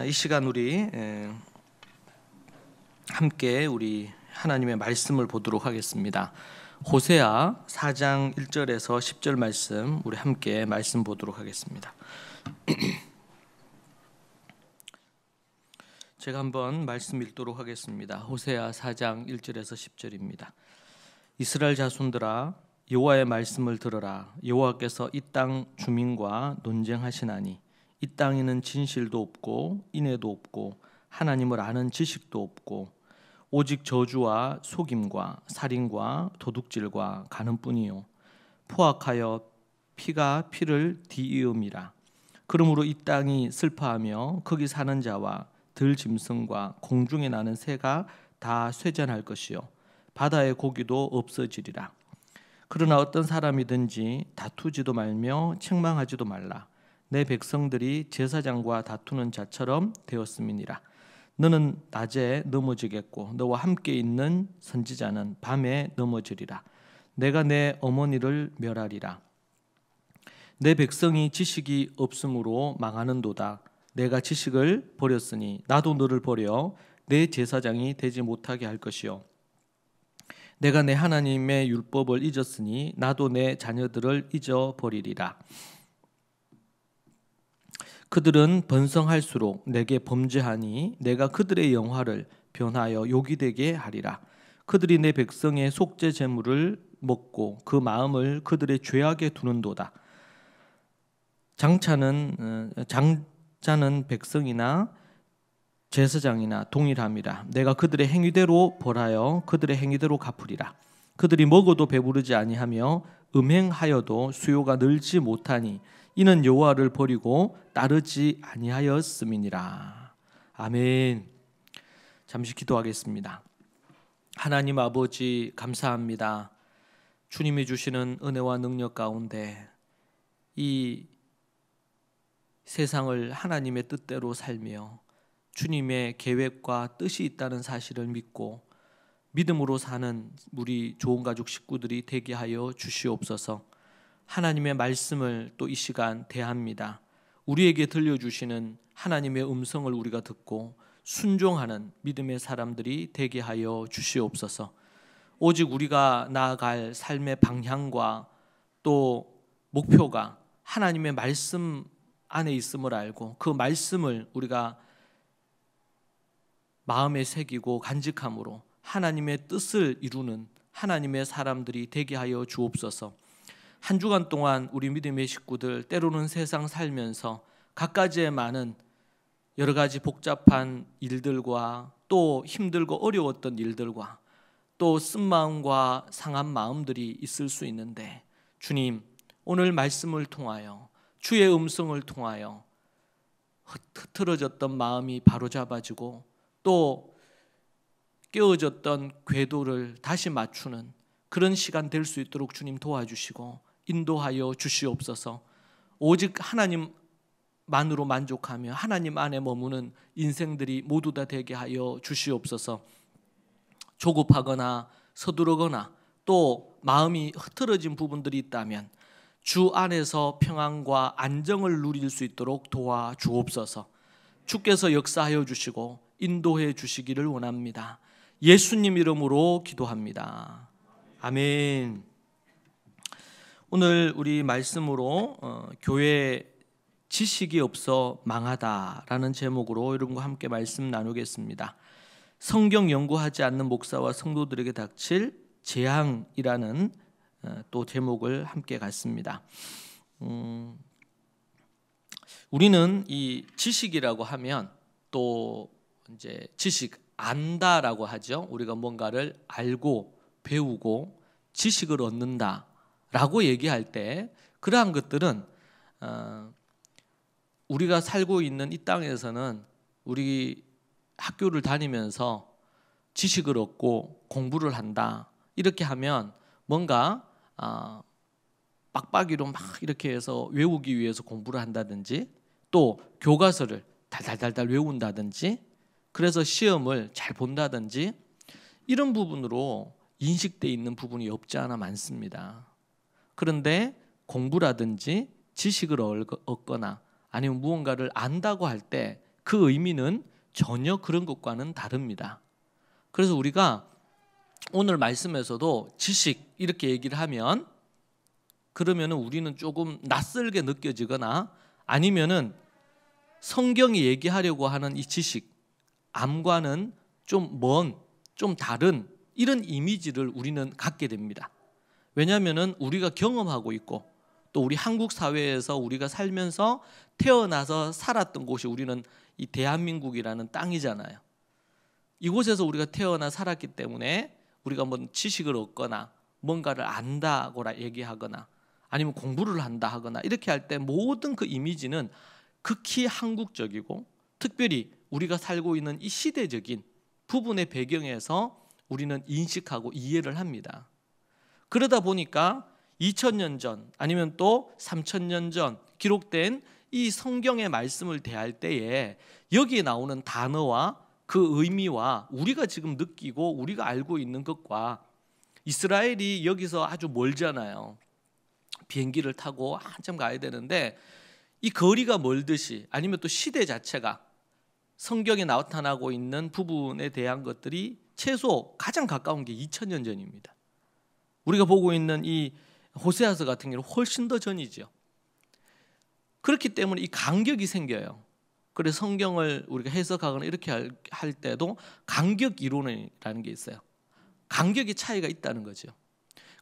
이 시간 우리 함께 우리 하나님의 말씀을 보도록 하겠습니다. 호세아 4장 1절에서 10절 말씀 우리 함께 말씀 보도록 하겠습니다. 제가 한번 말씀 읽도록 하겠습니다. 호세아 4장 1절에서 10절입니다. 이스라엘 자손들아 여호와의 말씀을 들으라. 여호와께서 이 땅 주민과 논쟁하시나니 이 땅에는 진실도 없고 인애도 없고 하나님을 아는 지식도 없고 오직 저주와 속임과 살인과 도둑질과 간음뿐이요 포악하여 피가 피를 뒤이음이라. 그러므로 이 땅이 슬퍼하며 거기 사는 자와 들짐승과 공중에 나는 새가 다 쇠잔할 것이요 바다의 고기도 없어지리라. 그러나 어떤 사람이든지 다투지도 말며 책망하지도 말라. 내 백성들이 제사장과 다투는 자처럼 되었음이니라. 너는 낮에 넘어지겠고 너와 함께 있는 선지자는 밤에 넘어지리라. 내가 내 어머니를 멸하리라. 내 백성이 지식이 없으므로 망하는도다. 내가 지식을 버렸으니 나도 너를 버려 내 제사장이 되지 못하게 할 것이요 내가 내 하나님의 율법을 잊었으니 나도 내 자녀들을 잊어버리리라. 그들은 번성할수록 내게 범죄하니 내가 그들의 영화를 변하여 욕이 되게 하리라. 그들이 내 백성의 속죄 제물을 먹고 그 마음을 그들의 죄악에 두는도다. 장자는 백성이나 제사장이나 동일함이라. 내가 그들의 행위대로 벌하여 그들의 행위대로 갚으리라. 그들이 먹어도 배부르지 아니하며 음행하여도 수요가 늘지 못하니 이는 여호와를 버리고 따르지 아니하였음이니라. 아멘. 잠시 기도하겠습니다. 하나님 아버지 감사합니다. 주님이 주시는 은혜와 능력 가운데 이 세상을 하나님의 뜻대로 살며 주님의 계획과 뜻이 있다는 사실을 믿고 믿음으로 사는 우리 좋은 가족 식구들이 되게 하여 주시옵소서. 하나님의 말씀을 또 이 시간 대합니다. 우리에게 들려주시는 하나님의 음성을 우리가 듣고 순종하는 믿음의 사람들이 되게 하여 주시옵소서. 오직 우리가 나아갈 삶의 방향과 또 목표가 하나님의 말씀 안에 있음을 알고 그 말씀을 우리가 마음에 새기고 간직함으로 하나님의 뜻을 이루는 하나님의 사람들이 되게 하여 주옵소서. 한 주간 동안 우리 믿음의 식구들 때로는 세상 살면서 갖가지의 많은 여러 가지 복잡한 일들과 또 힘들고 어려웠던 일들과 또 쓴마음과 상한 마음들이 있을 수 있는데 주님 오늘 말씀을 통하여 주의 음성을 통하여 흐트러졌던 마음이 바로잡아지고 또 깨어졌던 궤도를 다시 맞추는 그런 시간 될 수 있도록 주님 도와주시고 인도하여 주시옵소서. 오직 하나님만으로 만족하며 하나님 안에 머무는 인생들이 모두 다 되게 하여 주시옵소서. 조급하거나 서두르거나 또 마음이 흐트러진 부분들이 있다면 주 안에서 평안과 안정을 누릴 수 있도록 도와주옵소서. 주께서 역사하여 주시고 인도해 주시기를 원합니다. 예수님 이름으로 기도합니다. 아멘. 오늘 우리 말씀으로 교회 지식이 없어 망하다라는 제목으로 여러분과 함께 말씀 나누겠습니다. 성경 연구하지 않는 목사와 성도들에게 닥칠 재앙이라는 또 제목을 함께 갖습니다. 우리는 이 지식이라고 하면 또 이제 지식 안다라고 하죠. 우리가 뭔가를 알고 배우고 지식을 얻는다라고 얘기할 때 그러한 것들은 우리가 살고 있는 이 땅에서는 우리 학교를 다니면서 지식을 얻고 공부를 한다 이렇게 하면 뭔가 빡빡이로 막 이렇게 해서 외우기 위해서 공부를 한다든지 또 교과서를 달달달달 외운다든지 그래서 시험을 잘 본다든지 이런 부분으로 인식되어 있는 부분이 없지 않아 많습니다. 그런데 공부라든지 지식을 얻거나 아니면 무언가를 안다고 할 때 그 의미는 전혀 그런 것과는 다릅니다. 그래서 우리가 오늘 말씀에서도 지식 이렇게 얘기를 하면 그러면은 우리는 조금 낯설게 느껴지거나 아니면은 성경이 얘기하려고 하는 이 지식 암과는 좀 먼, 좀 다른 이런 이미지를 우리는 갖게 됩니다. 왜냐하면은 우리가 경험하고 있고 또 우리 한국 사회에서 우리가 살면서 태어나서 살았던 곳이 우리는 이 대한민국이라는 땅이잖아요. 이곳에서 우리가 태어나 살았기 때문에 우리가 뭐 지식을 얻거나 뭔가를 안다거나 얘기하거나 아니면 공부를 한다 하거나 이렇게 할 때 모든 그 이미지는 극히 한국적이고 특별히 우리가 살고 있는 이 시대적인 부분의 배경에서 우리는 인식하고 이해를 합니다. 그러다 보니까 2000년 전 아니면 또 3000년 전 기록된 이 성경의 말씀을 대할 때에 여기에 나오는 단어와 그 의미와 우리가 지금 느끼고 우리가 알고 있는 것과 이스라엘이 여기서 아주 멀잖아요. 비행기를 타고 한참 가야 되는데 이 거리가 멀듯이 아니면 또 시대 자체가 성경에 나타나고 있는 부분에 대한 것들이 최소 가장 가까운 게 2000년 전입니다. 우리가 보고 있는 이 호세아서 같은 경우는 훨씬 더 전이죠. 그렇기 때문에 이 간격이 생겨요. 그래서 성경을 우리가 해석하거나 이렇게 할 때도 간격 이론이라는 게 있어요. 간격의 차이가 있다는 거죠.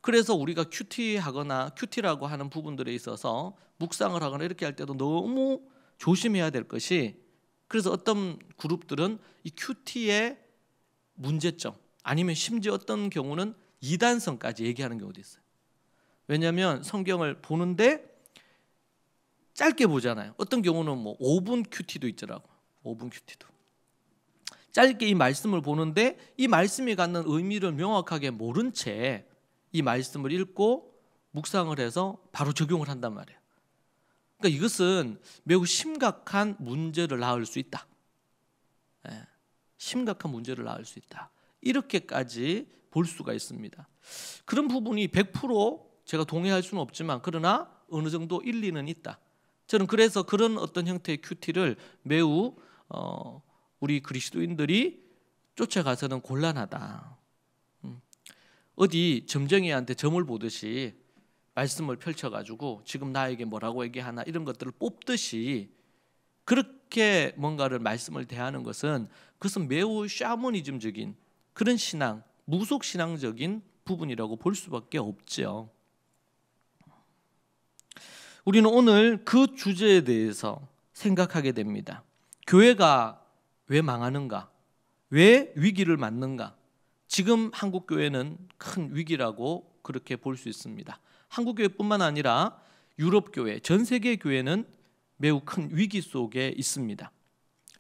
그래서 우리가 큐티하거나 큐티라고 하는 부분들에 있어서 묵상을 하거나 이렇게 할 때도 너무 조심해야 될 것이 그래서 어떤 그룹들은 이 큐티의 문제점 아니면 심지어 어떤 경우는 이단성까지 얘기하는 경우도 있어요. 왜냐하면 성경을 보는데 짧게 보잖아요. 어떤 경우는 뭐 5분 큐티도 있더라고요. 5분 큐티도. 짧게 이 말씀을 보는데 이 말씀이 갖는 의미를 명확하게 모른 채 이 말씀을 읽고 묵상을 해서 바로 적용을 한단 말이에요. 그러니까 이것은 매우 심각한 문제를 낳을 수 있다. 심각한 문제를 낳을 수 있다. 이렇게까지 볼 수가 있습니다. 그런 부분이 100% 제가 동의할 수는 없지만 그러나 어느 정도 일리는 있다. 저는 그래서 그런 어떤 형태의 큐티를 매우 우리 그리스도인들이 쫓아가서는 곤란하다. 어디 점쟁이한테 점을 보듯이 말씀을 펼쳐가지고 지금 나에게 뭐라고 얘기하나 이런 것들을 뽑듯이 그렇게 뭔가를 말씀을 대하는 것은 그것은 매우 샤머니즘적인 그런 신앙, 무속신앙적인 부분이라고 볼 수밖에 없죠. 우리는 오늘 그 주제에 대해서 생각하게 됩니다. 교회가 왜 망하는가? 왜 위기를 맞는가? 지금 한국교회는 큰 위기라고 그렇게 볼 수 있습니다. 한국교회뿐만 아니라 유럽교회, 전 세계 교회는 매우 큰 위기 속에 있습니다.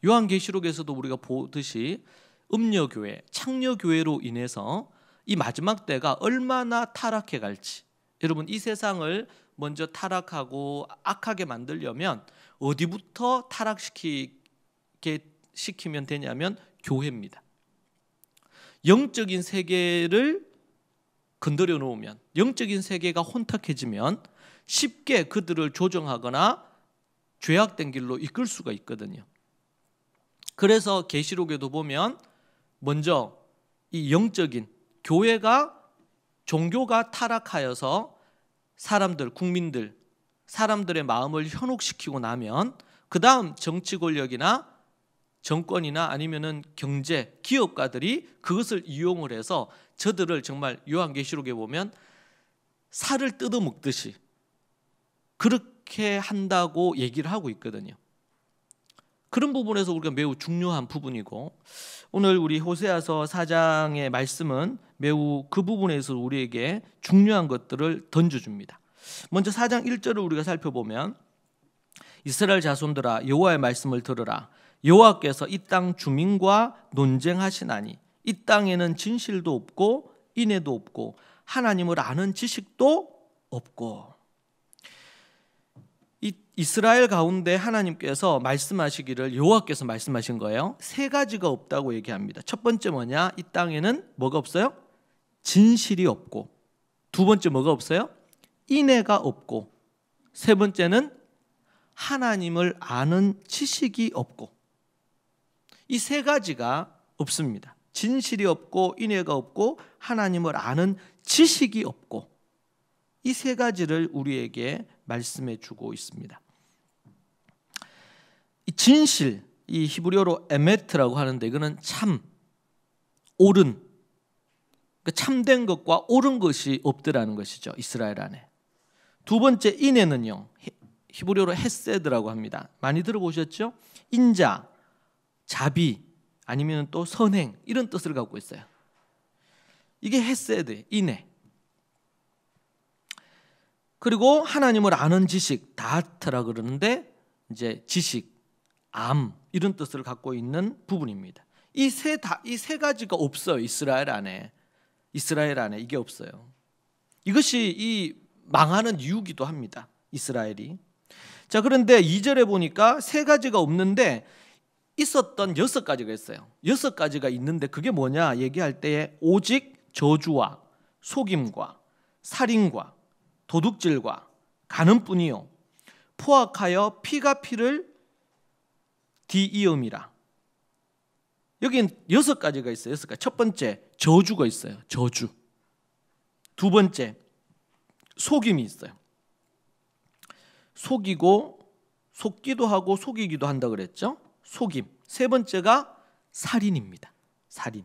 요한계시록에서도 우리가 보듯이 음녀교회, 창녀교회로 인해서 이 마지막 때가 얼마나 타락해 갈지 여러분 이 세상을 먼저 타락하고 악하게 만들려면 어디부터 타락시키면 되냐면 교회입니다. 영적인 세계를 건드려 놓으면 영적인 세계가 혼탁해지면 쉽게 그들을 조정하거나 죄악된 길로 이끌 수가 있거든요. 그래서 계시록에도 보면 먼저 이 영적인 교회가 종교가 타락하여서 사람들, 국민들, 사람들의 마음을 현혹시키고 나면 그 다음 정치 권력이나 정권이나 아니면은 경제, 기업가들이 그것을 이용을 해서 저들을 정말 요한계시록에 보면 살을 뜯어먹듯이 그렇게 한다고 얘기를 하고 있거든요. 그런 부분에서 우리가 매우 중요한 부분이고 오늘 우리 호세아서 4장의 말씀은 매우 그 부분에서 우리에게 중요한 것들을 던져줍니다. 먼저 4장 1절을 우리가 살펴보면 이스라엘 자손들아 여호와의 말씀을 들으라. 여호와께서 이 땅 주민과 논쟁하시나니 이 땅에는 진실도 없고 인애도 없고 하나님을 아는 지식도 없고. 이스라엘 가운데 하나님께서 말씀하시기를 여호와께서 말씀하신 거예요. 세 가지가 없다고 얘기합니다. 첫 번째 뭐냐? 이 땅에는 뭐가 없어요? 진실이 없고. 두 번째 뭐가 없어요? 인애가 없고. 세 번째는 하나님을 아는 지식이 없고. 이 세 가지가 없습니다. 진실이 없고 인애가 없고 하나님을 아는 지식이 없고, 이 세 가지를 우리에게 말씀해 주고 있습니다. 이 진실, 이 히브리어로 에메트라고 하는데 이거는 참, 옳은, 참된 것과 옳은 것이 없더라는 것이죠. 이스라엘 안에. 두 번째 인애는요, 히브리어로 헤세드라고 합니다. 많이 들어보셨죠? 인자, 자비, 아니면 또 선행, 이런 뜻을 갖고 있어요. 이게 헤세드, 인애. 그리고 하나님을 아는 지식, 다트라 그러는데 이제 지식, 암, 이런 뜻을 갖고 있는 부분입니다. 이 세 가지가 없어요. 이스라엘 안에 이게 없어요. 이것이 이 망하는 이유기도 합니다. 이스라엘이. 자, 그런데 2절에 보니까 세 가지가 없는데 있었던 6가지가 있어요. 6가지가 있는데 그게 뭐냐 얘기할 때에 오직 저주와 속임과 살인과 도둑질과 간음뿐이요 포악하여 피가 피를 뒤이음이라. 여긴 6가지가 있어요. 6가지. 첫 번째 저주가 있어요. 저주. 두 번째 속임이 있어요. 속기도 하고 속이기도 한다 그랬죠. 속임. 세 번째가 살인입니다. 살인.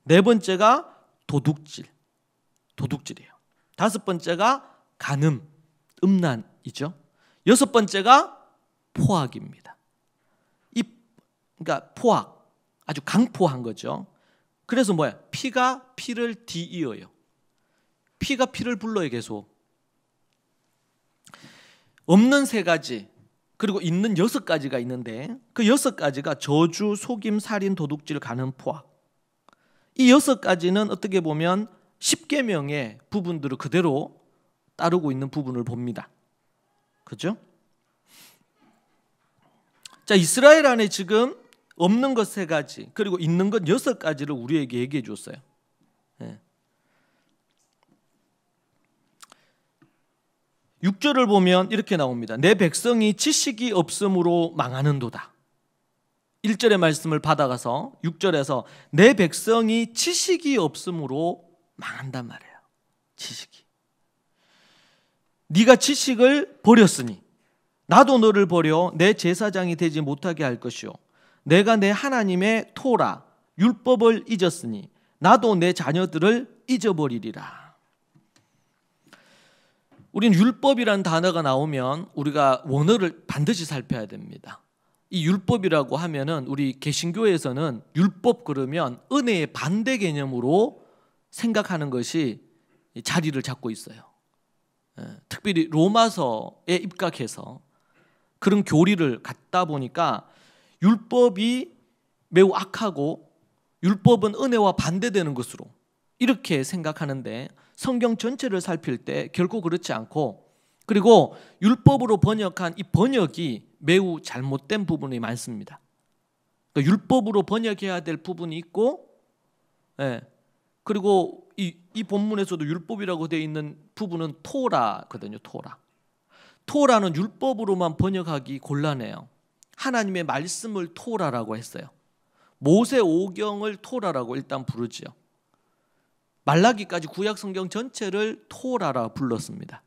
네 번째가 도둑질이에요. 다섯 번째가 간음, 음란이죠. 여섯 번째가 포악입니다. 그러니까 포악, 아주 강포한 거죠. 그래서 뭐야? 피가 피를 뒤이어요. 피가 피를 불러요. 계속. 없는 세 가지, 그리고 있는 6가지가 있는데 그 6가지가 저주, 속임, 살인, 도둑질, 간음, 포악. 이 6가지는 어떻게 보면 10계명의 부분들을 그대로 따르고 있는 부분을 봅니다. 그죠? 자, 이스라엘 안에 지금 없는 것 3가지, 그리고 있는 것 6가지를 우리에게 얘기해 줬어요. 네. 6절을 보면 이렇게 나옵니다. 내 백성이 지식이 없음으로 망하는도다. 1절의 말씀을 받아가서 6절에서 내 백성이 지식이 없음으로 망한단 말이에요. 지식이. 네가 지식을 버렸으니 나도 너를 버려 내 제사장이 되지 못하게 할 것이요 내가 내 하나님의 토라 율법을 잊었으니 나도 내 자녀들을 잊어버리리라. 우린 율법이라는 단어가 나오면 우리가 원어를 반드시 살펴야 됩니다. 이 율법이라고 하면은 우리 개신교에서는 율법 그러면 은혜의 반대 개념으로 생각하는 것이 자리를 잡고 있어요. 특별히 로마서에 입각해서 그런 교리를 갖다 보니까 율법이 매우 악하고 율법은 은혜와 반대되는 것으로 이렇게 생각하는데 성경 전체를 살필 때 결코 그렇지 않고, 그리고 율법으로 번역한 이 번역이 매우 잘못된 부분이 많습니다. 그러니까 율법으로 번역해야 될 부분이 있고, 그리고 이 본문에서도 율법이라고 되어 있는 부분은 토라거든요. 토라는 율법으로만 번역하기 곤란해요. 하나님의 말씀을 토라라고 했어요. 모세 오경을 토라라고 일단 부르지요. 말라기까지 구약 성경 전체를 토라라 불렀습니다.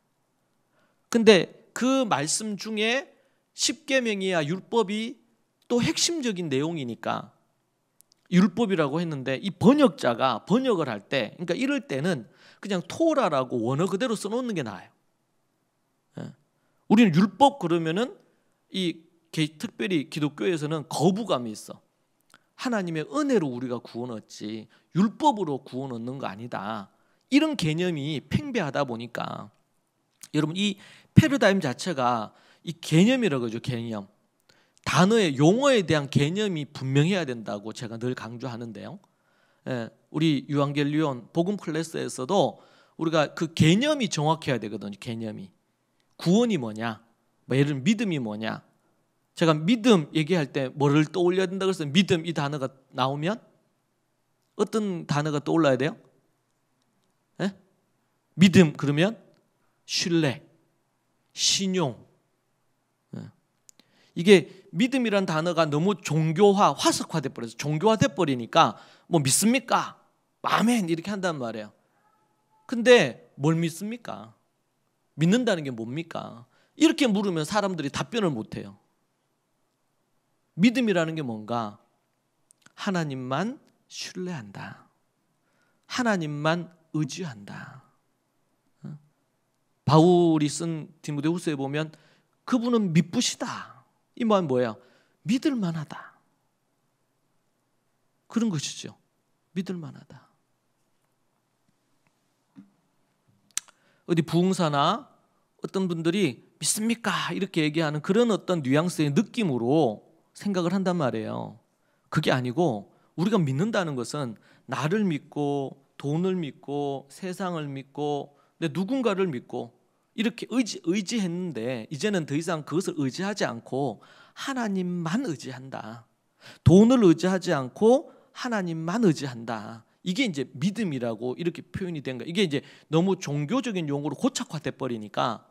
근데 그 말씀 중에 10계명이야 율법이 또 핵심적인 내용이니까 율법이라고 했는데 이 번역자가 번역을 할 때, 그러니까 이럴 때는 그냥 토라라고 원어 그대로 써놓는 게 나아요. 우리는 율법 그러면은 특별히 기독교에서는 거부감이 있어. 하나님의 은혜로 우리가 구원 얻지 율법으로 구원 얻는 거 아니다. 이런 개념이 팽배하다 보니까 여러분 이 패러다임 자체가 이 개념이라고 하죠. 개념. 단어의 용어에 대한 개념이 분명해야 된다고 제가 늘 강조하는데요. 우리 유앙겔리온 복음 클래스에서도 우리가 그 개념이 정확해야 되거든요. 개념이. 구원이 뭐냐? 예를 들면 믿음이 뭐냐? 제가 믿음 얘기할 때 뭐를 떠올려야 된다고 해서 믿음 이 단어가 나오면 어떤 단어가 떠올라야 돼요? 믿음 그러면 신뢰, 신용. 이게 믿음이란 단어가 너무 종교화, 화석화돼 버려서 종교화돼 버리니까 뭐 믿습니까? 아멘 이렇게 한단 말이에요. 근데 뭘 믿습니까? 믿는다는 게 뭡니까? 이렇게 물으면 사람들이 답변을 못 해요. 믿음이라는 게 뭔가? 하나님만 신뢰한다. 하나님만 의지한다. 바울이 쓴 디모데후서에 보면 그분은 믿부시다. 이 말은 뭐예요? 믿을 만하다. 그런 것이죠. 믿을 만하다. 어디 부흥사나 어떤 분들이 믿습니까? 이렇게 얘기하는 그런 어떤 뉘앙스의 느낌으로 생각을 한단 말이에요. 그게 아니고 우리가 믿는다는 것은 나를 믿고 돈을 믿고 세상을 믿고 내 누군가를 믿고 이렇게 의지했는데 이제는 더 이상 그것을 의지하지 않고 하나님만 의지한다. 돈을 의지하지 않고 하나님만 의지한다. 이게 이제 믿음이라고 이렇게 표현이 된 거예요. 이게 이제 너무 종교적인 용어로 고착화돼 버리니까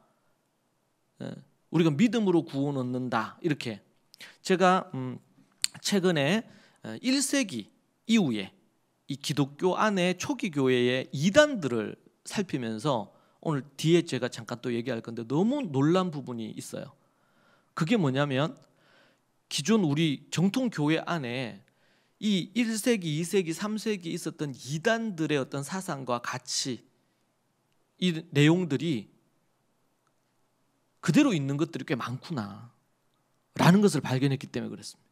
우리가 믿음으로 구원 얻는다 이렇게. 제가 최근에 1세기 이후에 이 기독교 안에 초기 교회의 이단들을 살피면서 오늘 뒤에 제가 잠깐 또 얘기할 건데 너무 놀란 부분이 있어요. 그게 뭐냐면 기존 우리 정통 교회 안에 이 1세기, 2세기, 3세기 있었던 이단들의 어떤 사상과 가치 이 내용들이 그대로 있는 것들이 꽤 많구나 라는 것을 발견했기 때문에 그렇습니다.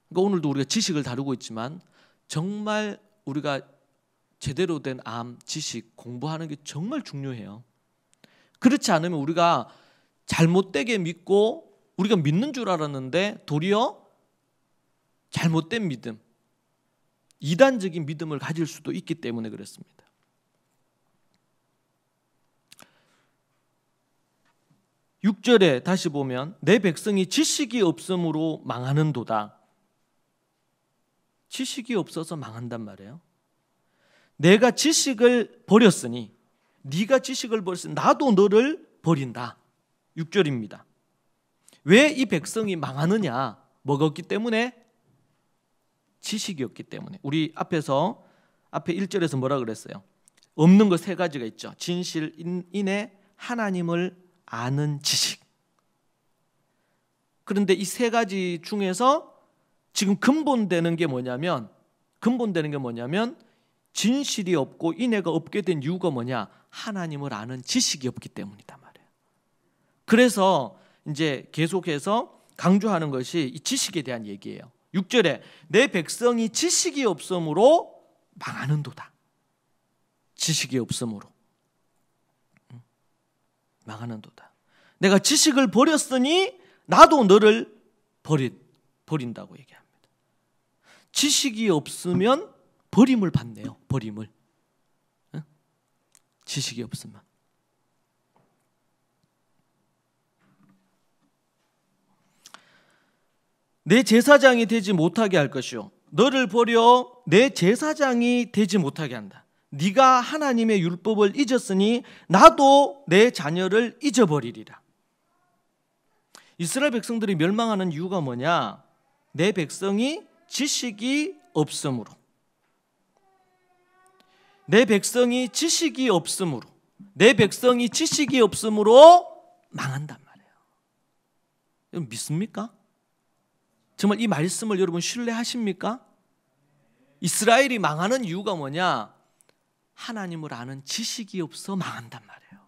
그러니까 오늘도 우리가 지식을 다루고 있지만 정말 우리가 제대로 된 지식 공부하는 게 정말 중요해요. 그렇지 않으면 우리가 잘못되게 믿고 우리가 믿는 줄 알았는데 도리어 잘못된 믿음, 이단적인 믿음을 가질 수도 있기 때문에 그렇습니다. 육 절에 다시 보면 내 백성이 지식이 없음으로 망하는도다. 지식이 없어서 망한단 말이에요. 내가 지식을 버렸으니 네가 지식을 버렸으니 나도 너를 버린다. 6절입니다. 왜 이 백성이 망하느냐? 뭐가 없기 때문에? 지식이 없기 때문에. 우리 앞에 1절에서 뭐라 그랬어요? 없는 거 세 가지가 있죠. 진실, 인애, 하나님을 아는 지식. 그런데 이 세 가지 중에서 지금 근본되는 게 뭐냐면 진실이 없고 인애가 없게 된 이유가 뭐냐? 하나님을 아는 지식이 없기 때문이다 말이에요. 그래서 이제 계속해서 강조하는 것이 이 지식에 대한 얘기예요. 6절에 내 백성이 지식이 없으므로 망하는도다. 지식이 없으므로 망하는도다. 내가 지식을 버렸으니 나도 너를 버린다고 얘기합니다. 지식이 없으면 버림을 받네요. 버림을. 지식이 없으면. 내 제사장이 되지 못하게 할 것이요 너를 버려 내 제사장이 되지 못하게 한다. 네가 하나님의 율법을 잊었으니 나도 내 자녀를 잊어버리리라. 이스라엘 백성들이 멸망하는 이유가 뭐냐? 내 백성이 지식이 없으므로. 내 백성이 지식이 없으므로 망한단 말이에요. 여러분 믿습니까? 정말 이 말씀을 여러분 신뢰하십니까? 이스라엘이 망하는 이유가 뭐냐? 하나님을 아는 지식이 없어 망한단 말이에요.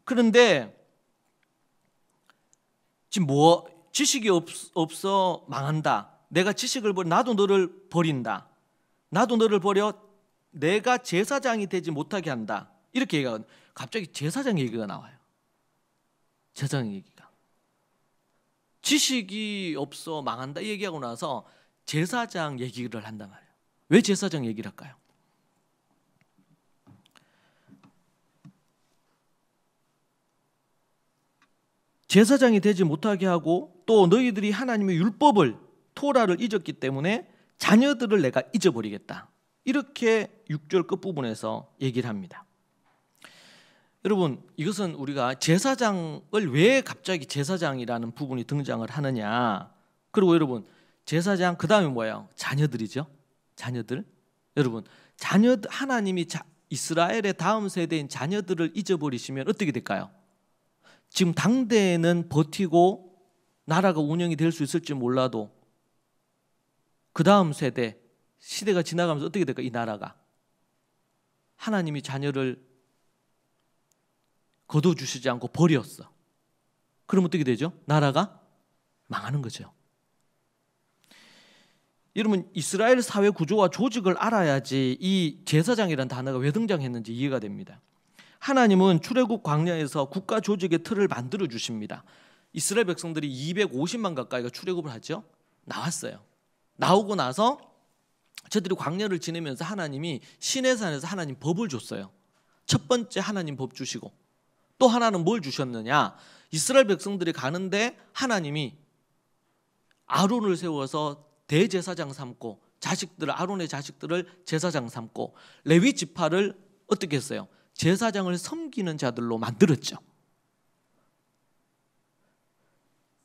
그런데 지금 지식이 없어 망한다. 내가 지식을 버려 나도 너를 버린다. 나도 너를 버려 내가 제사장이 되지 못하게 한다. 이렇게 얘기하거든요. 갑자기 제사장 얘기가 나와요. 제사장 얘기가. 지식이 없어 망한다 이 얘기하고 나서 제사장 얘기를 한단 말이에요. 왜 제사장 얘기를 할까요? 제사장이 되지 못하게 하고 또 너희들이 하나님의 율법을 토라를 잊었기 때문에 자녀들을 내가 잊어버리겠다. 이렇게 6절 끝부분에서 얘기를 합니다. 여러분, 이것은 우리가 제사장을 왜 갑자기 제사장이라는 부분이 등장을 하느냐. 그리고 여러분, 제사장 그 다음에 뭐예요? 자녀들이죠. 자녀들. 여러분, 하나님이 이스라엘의 다음 세대인 자녀들을 잊어버리시면 어떻게 될까요? 지금 당대에는 버티고 나라가 운영이 될 수 있을지 몰라도 그 다음 세대, 시대가 지나가면서 어떻게 될까요? 이 나라가 하나님이 자녀를 거둬주시지 않고 버렸어. 그럼 어떻게 되죠? 나라가 망하는 거죠. 여러분, 이스라엘 사회 구조와 조직을 알아야지 이 제사장이라는 단어가 왜 등장했는지 이해가 됩니다. 하나님은 출애굽 광야에서 국가 조직의 틀을 만들어 주십니다. 이스라엘 백성들이 250만 가까이가 출애굽을 하죠. 나왔어요. 나오고 나서 저들이 광야를 지내면서 하나님이 시내산에서 하나님 법을 줬어요. 첫 번째 하나님 법 주시고, 또 하나는 뭘 주셨느냐? 이스라엘 백성들이 가는데 하나님이 아론을 세워서 대제사장 삼고, 아론의 자식들을 제사장 삼고, 레위 지파를 어떻게 했어요? 제사장을 섬기는 자들로 만들었죠.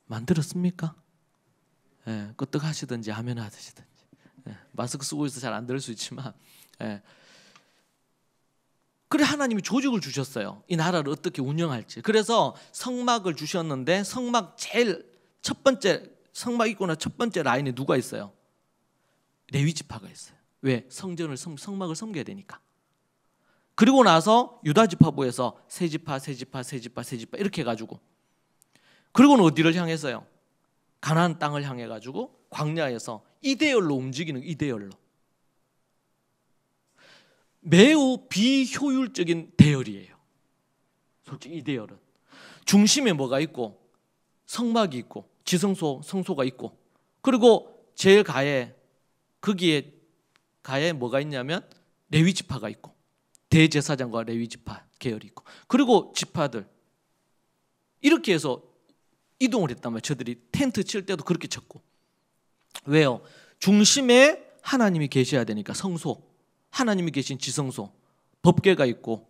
만들었습니까? 예, 끄떡하시든지 하면 하시든지. 예, 마스크 쓰고 있어서 잘 안 들을 수 있지만, 예. 그래 하나님이 조직을 주셨어요. 이 나라를 어떻게 운영할지. 그래서 성막을 주셨는데 성막 제일 첫 번째, 성막 있고 나서 첫 번째 라인에 누가 있어요? 레위 지파가 있어요. 왜? 성막을 섬겨야 되니까. 그리고 나서 유다 지파부에서 세 지파 이렇게 해가지고, 그리고는 어디를 향했어요? 가나안 땅을 향해가지고 광야에서 이대열로 움직이는, 이대열로. 매우 비효율적인 대열이에요. 솔직히 이 대열은 중심에 뭐가 있고, 성막이 있고, 성소가 있고, 그리고 제일 거기에 가에 뭐가 있냐면 레위 지파가 있고, 대제사장과 레위 지파 계열이 있고, 그리고 지파들 이렇게 해서 이동을 했단 말이에요. 저들이 텐트 칠 때도 그렇게 쳤고. 왜요? 중심에 하나님이 계셔야 되니까. 성소, 하나님이 계신 지성소, 법궤가 있고,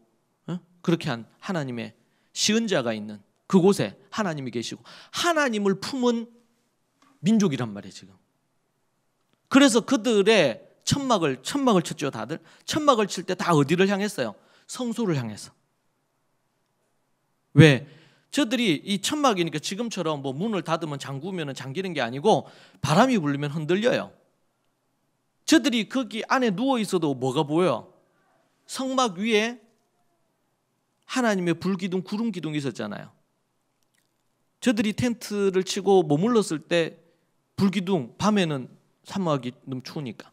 그렇게 한 하나님의 시은자가 있는 그곳에 하나님이 계시고, 하나님을 품은 민족이란 말이에요 지금. 그래서 그들의 천막을 쳤죠. 다들 천막을 칠 때 다 어디를 향했어요? 성소를 향해서. 왜? 저들이 이 천막이니까 지금처럼 뭐 문을 닫으면 잠그면 잠기는 게 아니고 바람이 불면 흔들려요. 저들이 거기 안에 누워 있어도 뭐가 보여? 성막 위에 하나님의 불기둥, 구름 기둥이 있었잖아요. 저들이 텐트를 치고 머물렀을 때 불기둥, 밤에는 사막이 너무 추우니까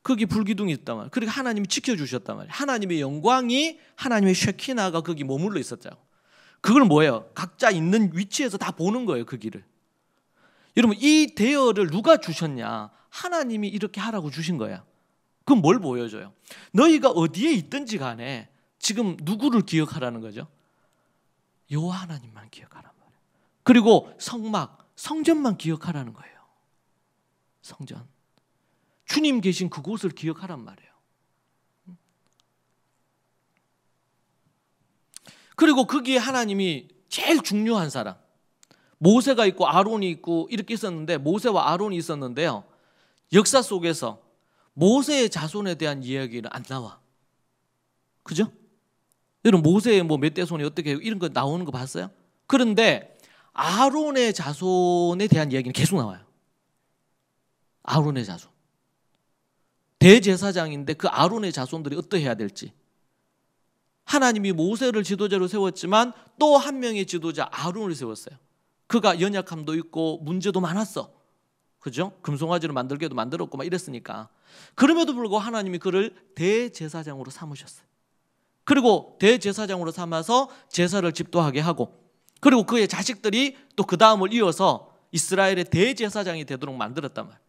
거기 불기둥이 있단 말이에요. 그러니까 하나님이 지켜주셨단 말이에요. 하나님의 영광이, 하나님의 쉐키나가 거기 머물러 있었죠. 그걸 뭐예요? 각자 있는 위치에서 다 보는 거예요, 그 길을. 여러분, 이 대열을 누가 주셨냐? 하나님이 이렇게 하라고 주신 거야. 그럼 뭘 보여줘요? 너희가 어디에 있든지 간에 지금 누구를 기억하라는 거죠? 여호와 하나님만 기억하란 말이에요. 그리고 성전만 기억하라는 거예요. 성전. 주님 계신 그곳을 기억하란 말이에요. 그리고 거기에 하나님이 제일 중요한 사람, 모세가 있고 아론이 있고 이렇게 있었는데, 모세와 아론이 있었는데요, 역사 속에서 모세의 자손에 대한 이야기는 안 나와. 그죠? 여러분, 모세의 뭐 몇 대손이 어떻게 이런 거 나오는 거 봤어요? 그런데 아론의 자손에 대한 이야기는 계속 나와요. 아론의 자손. 대제사장인데 그 아론의 자손들이 어떠해야 될지. 하나님이 모세를 지도자로 세웠지만 또 한 명의 지도자 아론을 세웠어요. 그가 연약함도 있고 문제도 많았어. 그죠? 금송아지를 만들게도 만들었고 막 이랬으니까. 그럼에도 불구하고 하나님이 그를 대제사장으로 삼으셨어요. 그리고 대제사장으로 삼아서 제사를 집도하게 하고, 그리고 그의 자식들이 또 그 다음을 이어서 이스라엘의 대제사장이 되도록 만들었단 말이에요.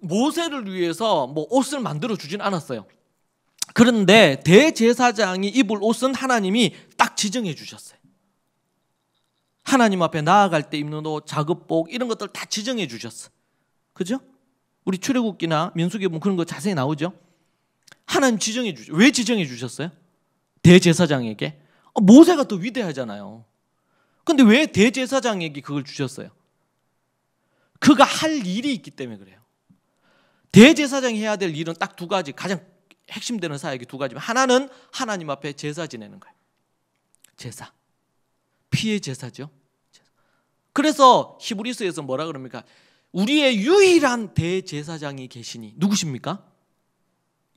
모세를 위해서 뭐 옷을 만들어 주진 않았어요. 그런데 대제사장이 입을 옷은 하나님이 딱 지정해 주셨어요. 하나님 앞에 나아갈 때 입는 옷, 작업복 이런 것들 다 지정해 주셨어. 그죠? 우리 출애굽기나 민수기 보면 그런 거 자세히 나오죠. 하나님 지정해 주죠. 왜 지정해 주셨어요? 대제사장에게? 모세가 더 위대하잖아요. 근데 왜 대제사장에게 그걸 주셨어요? 그가 할 일이 있기 때문에 그래요. 대제사장이 해야 될 일은 딱 두 가지, 가장 핵심되는 사역이 두 가지면, 하나는 하나님 앞에 제사 지내는 거예요. 제사. 피의 제사죠. 그래서 히브리서에서 뭐라 그럽니까? 우리의 유일한 대제사장이 계시니 누구십니까?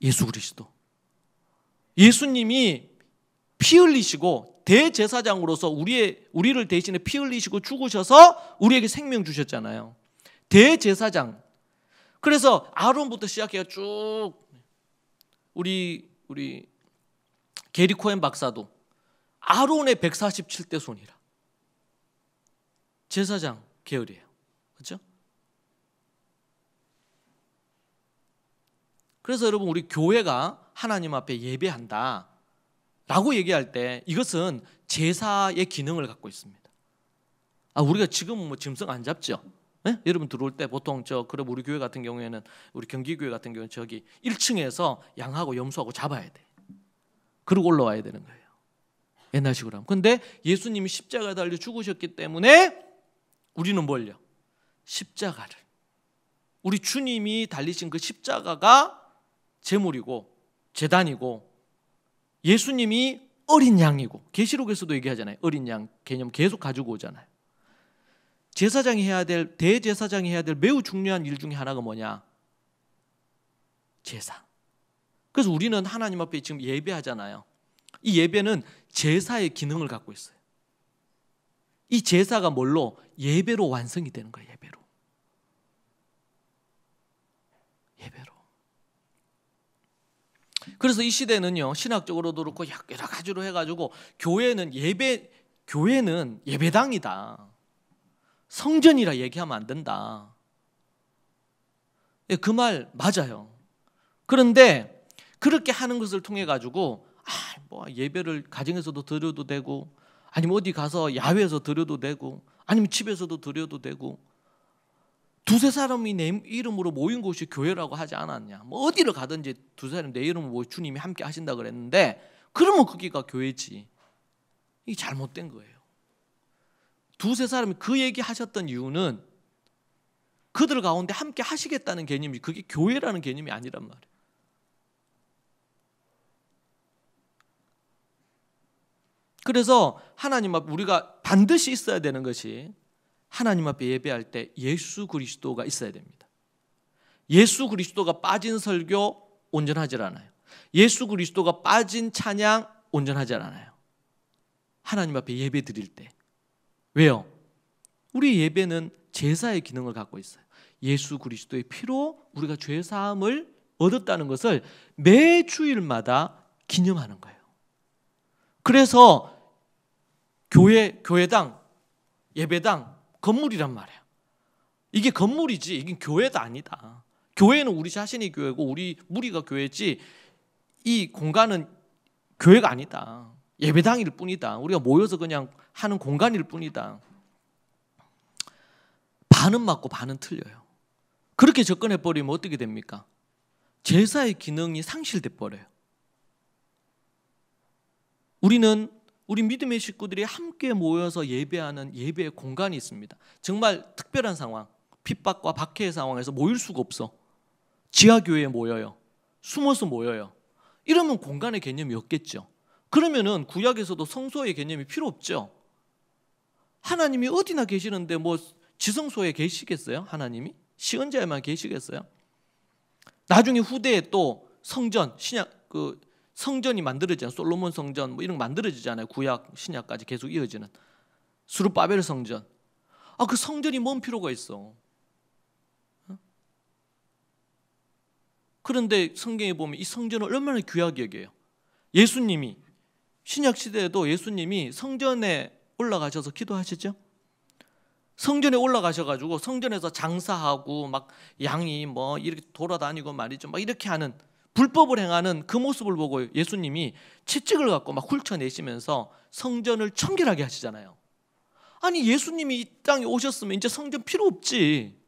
예수 그리스도. 예수님이 피 흘리시고 대제사장으로서 우리를 대신에 피 흘리시고 죽으셔서 우리에게 생명 주셨잖아요. 대제사장. 그래서 아론부터 시작해서 쭉 우리 게리 코엔 박사도 아론의 147대 손이라 제사장 계열이에요. 그렇죠? 그래서 여러분, 우리 교회가 하나님 앞에 예배한다 라고 얘기할 때 이것은 제사의 기능을 갖고 있습니다. 우리가 지금은 뭐 짐승 안 잡죠? 네? 여러분 들어올 때 보통 그럼 우리 교회 같은 경우에는, 우리 경기교회 같은 경우는 저기 1층에서 양하고 염소하고 잡아야 돼. 그리고 올라와야 되는 거예요. 옛날식으로 하면. 근데 예수님이 십자가에 달려 죽으셨기 때문에 우리는 뭘요? 십자가를. 우리 주님이 달리신 그 십자가가 제물이고 제단이고, 예수님이 어린 양이고, 계시록에서도 얘기하잖아요. 어린 양 개념 계속 가지고 오잖아요. 제사장이 해야 될, 대제사장이 해야 될 매우 중요한 일 중에 하나가 뭐냐? 제사. 그래서 우리는 하나님 앞에 지금 예배하잖아요. 이 예배는 제사의 기능을 갖고 있어요. 이 제사가 뭘로? 예배로 완성이 되는 거예요. 예배로. 예배로. 그래서 이 시대는요, 신학적으로도 그렇고 여러 가지로 해가지고 교회는 예배당이다, 성전이라 얘기하면 안 된다. 그 말 맞아요. 그런데 그렇게 하는 것을 통해 가지고 뭐 예배를 가정에서도 드려도 되고, 아니면 어디 가서 야외에서 드려도 되고, 아니면 집에서도 드려도 되고, 두세 사람이 내 이름으로 모인 곳이 교회라고 하지 않았냐? 뭐 어디를 가든지 두세 사람이 내 이름으로 모여 주님이 함께 하신다 그랬는데, 그러면 거기가 교회지. 이게 잘못된 거예요. 두세 사람이 그 얘기 하셨던 이유는 그들 가운데 함께 하시겠다는 개념이, 그게 교회라는 개념이 아니란 말이에요. 그래서 하나님 앞에 우리가 반드시 있어야 되는 것이, 하나님 앞에 예배할 때 예수 그리스도가 있어야 됩니다. 예수 그리스도가 빠진 설교 온전하지 않아요. 예수 그리스도가 빠진 찬양 온전하지 않아요. 하나님 앞에 예배 드릴 때. 왜요? 우리 예배는 제사의 기능을 갖고 있어요. 예수 그리스도의 피로 우리가 죄 사함을 얻었다는 것을 매 주일마다 기념하는 거예요. 그래서 교회당, 예배당 건물이란 말이에요. 이게 건물이지 이게 교회도 아니다. 교회는 우리 자신이 교회고 우리 무리가 교회지, 이 공간은 교회가 아니다. 예배당일 뿐이다. 우리가 모여서 그냥 하는 공간일 뿐이다. 반은 맞고 반은 틀려요. 그렇게 접근해버리면 어떻게 됩니까? 제사의 기능이 상실돼 버려요. 우리는 우리 믿음의 식구들이 함께 모여서 예배하는 예배의 공간이 있습니다. 정말 특별한 상황, 핍박과 박해의 상황에서 모일 수가 없어. 지하교회에 모여요. 숨어서 모여요. 이러면 공간의 개념이 없겠죠. 그러면은 구약에서도 성소의 개념이 필요 없죠. 하나님이 어디나 계시는데 뭐 지성소에 계시겠어요? 하나님이? 시언자에만 계시겠어요? 나중에 후대에 또 성전, 신약 성전이 만들어지잖아요. 솔로몬 성전 뭐 이런 거 만들어지잖아요. 구약, 신약까지 계속 이어지는 스룹바벨 성전. 그 성전이 뭔 필요가 있어? 그런데 성경에 보면 이 성전을 얼마나 귀하게 여겨요. 예수님이 신약 시대에도 예수님이 성전에 올라가셔서 기도하시죠. 성전에 올라가셔가지고 성전에서 장사하고 막 양이 뭐 이렇게 돌아다니고 말이죠. 막 이렇게 하는, 불법을 행하는 그 모습을 보고 예수님이 채찍을 갖고 막 훑어내시면서 성전을 청결하게 하시잖아요. 아니 예수님이 이 땅에 오셨으면 이제 성전 필요 없지.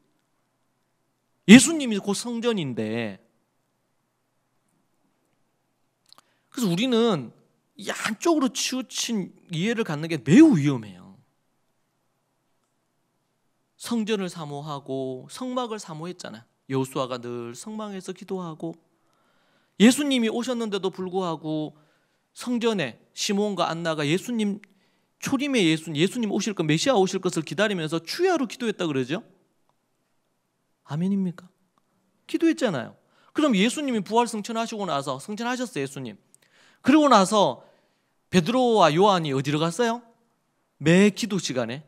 예수님이 곧 성전인데. 그래서 우리는 이 한쪽으로 치우친 이해를 갖는 게 매우 위험해요. 성전을 사모하고 성막을 사모했잖아요. 여호수아가 늘 성막에서 기도하고, 예수님이 오셨는데도 불구하고 성전에 시몬과 안나가 예수님 초림의 예수님 오실 것, 메시아 오실 것을 기다리면서 추야로 기도했다 그러죠? 아멘입니까? 기도했잖아요. 그럼 예수님이 부활 승천하시고 나서, 승천하셨어요 예수님. 그러고 나서 베드로와 요한이 어디로 갔어요? 매 기도 시간에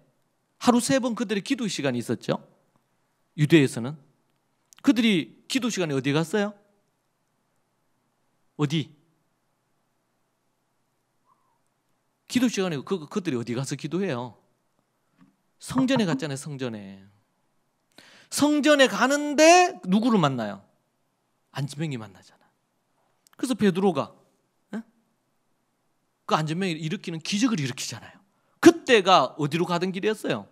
하루 3번 그들의 기도 시간이 있었죠. 유대에서는 그들이 기도 시간에 어디 갔어요? 어디? 기도 시간에 그들이 어디 가서 기도해요? 성전에 갔잖아요. 성전에 가는데 누구를 만나요? 안진뱅이 만나잖아. 그래서 베드로가 그 안진뱅이를 일으키는 기적을 일으키잖아요. 그때가 어디로 가던 길이었어요?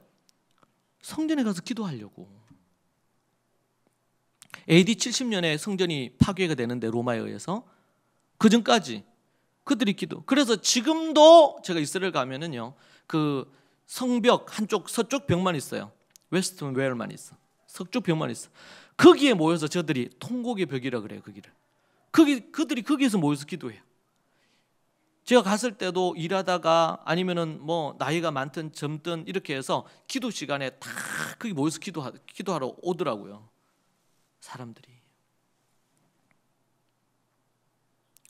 성전에 가서 기도하려고. AD 70년에 성전이 파괴가 되는데, 로마에 의해서. 그 전까지 그들이 기도. 그래서 지금도 제가 이스라엘 가면은요, 그 성벽 한쪽 서쪽 벽만 있어요. 웨스턴 웨어만 있어. 서쪽 벽만 있어. 거기에 모여서 저들이 통곡의 벽이라 그래요. 그들이 거기에서 모여서 기도해요. 제가 갔을 때도 일하다가 아니면은 뭐 나이가 많든 젊든 이렇게 해서 기도 시간에 다 거기 모여서 기도하러 오더라고요. 사람들이.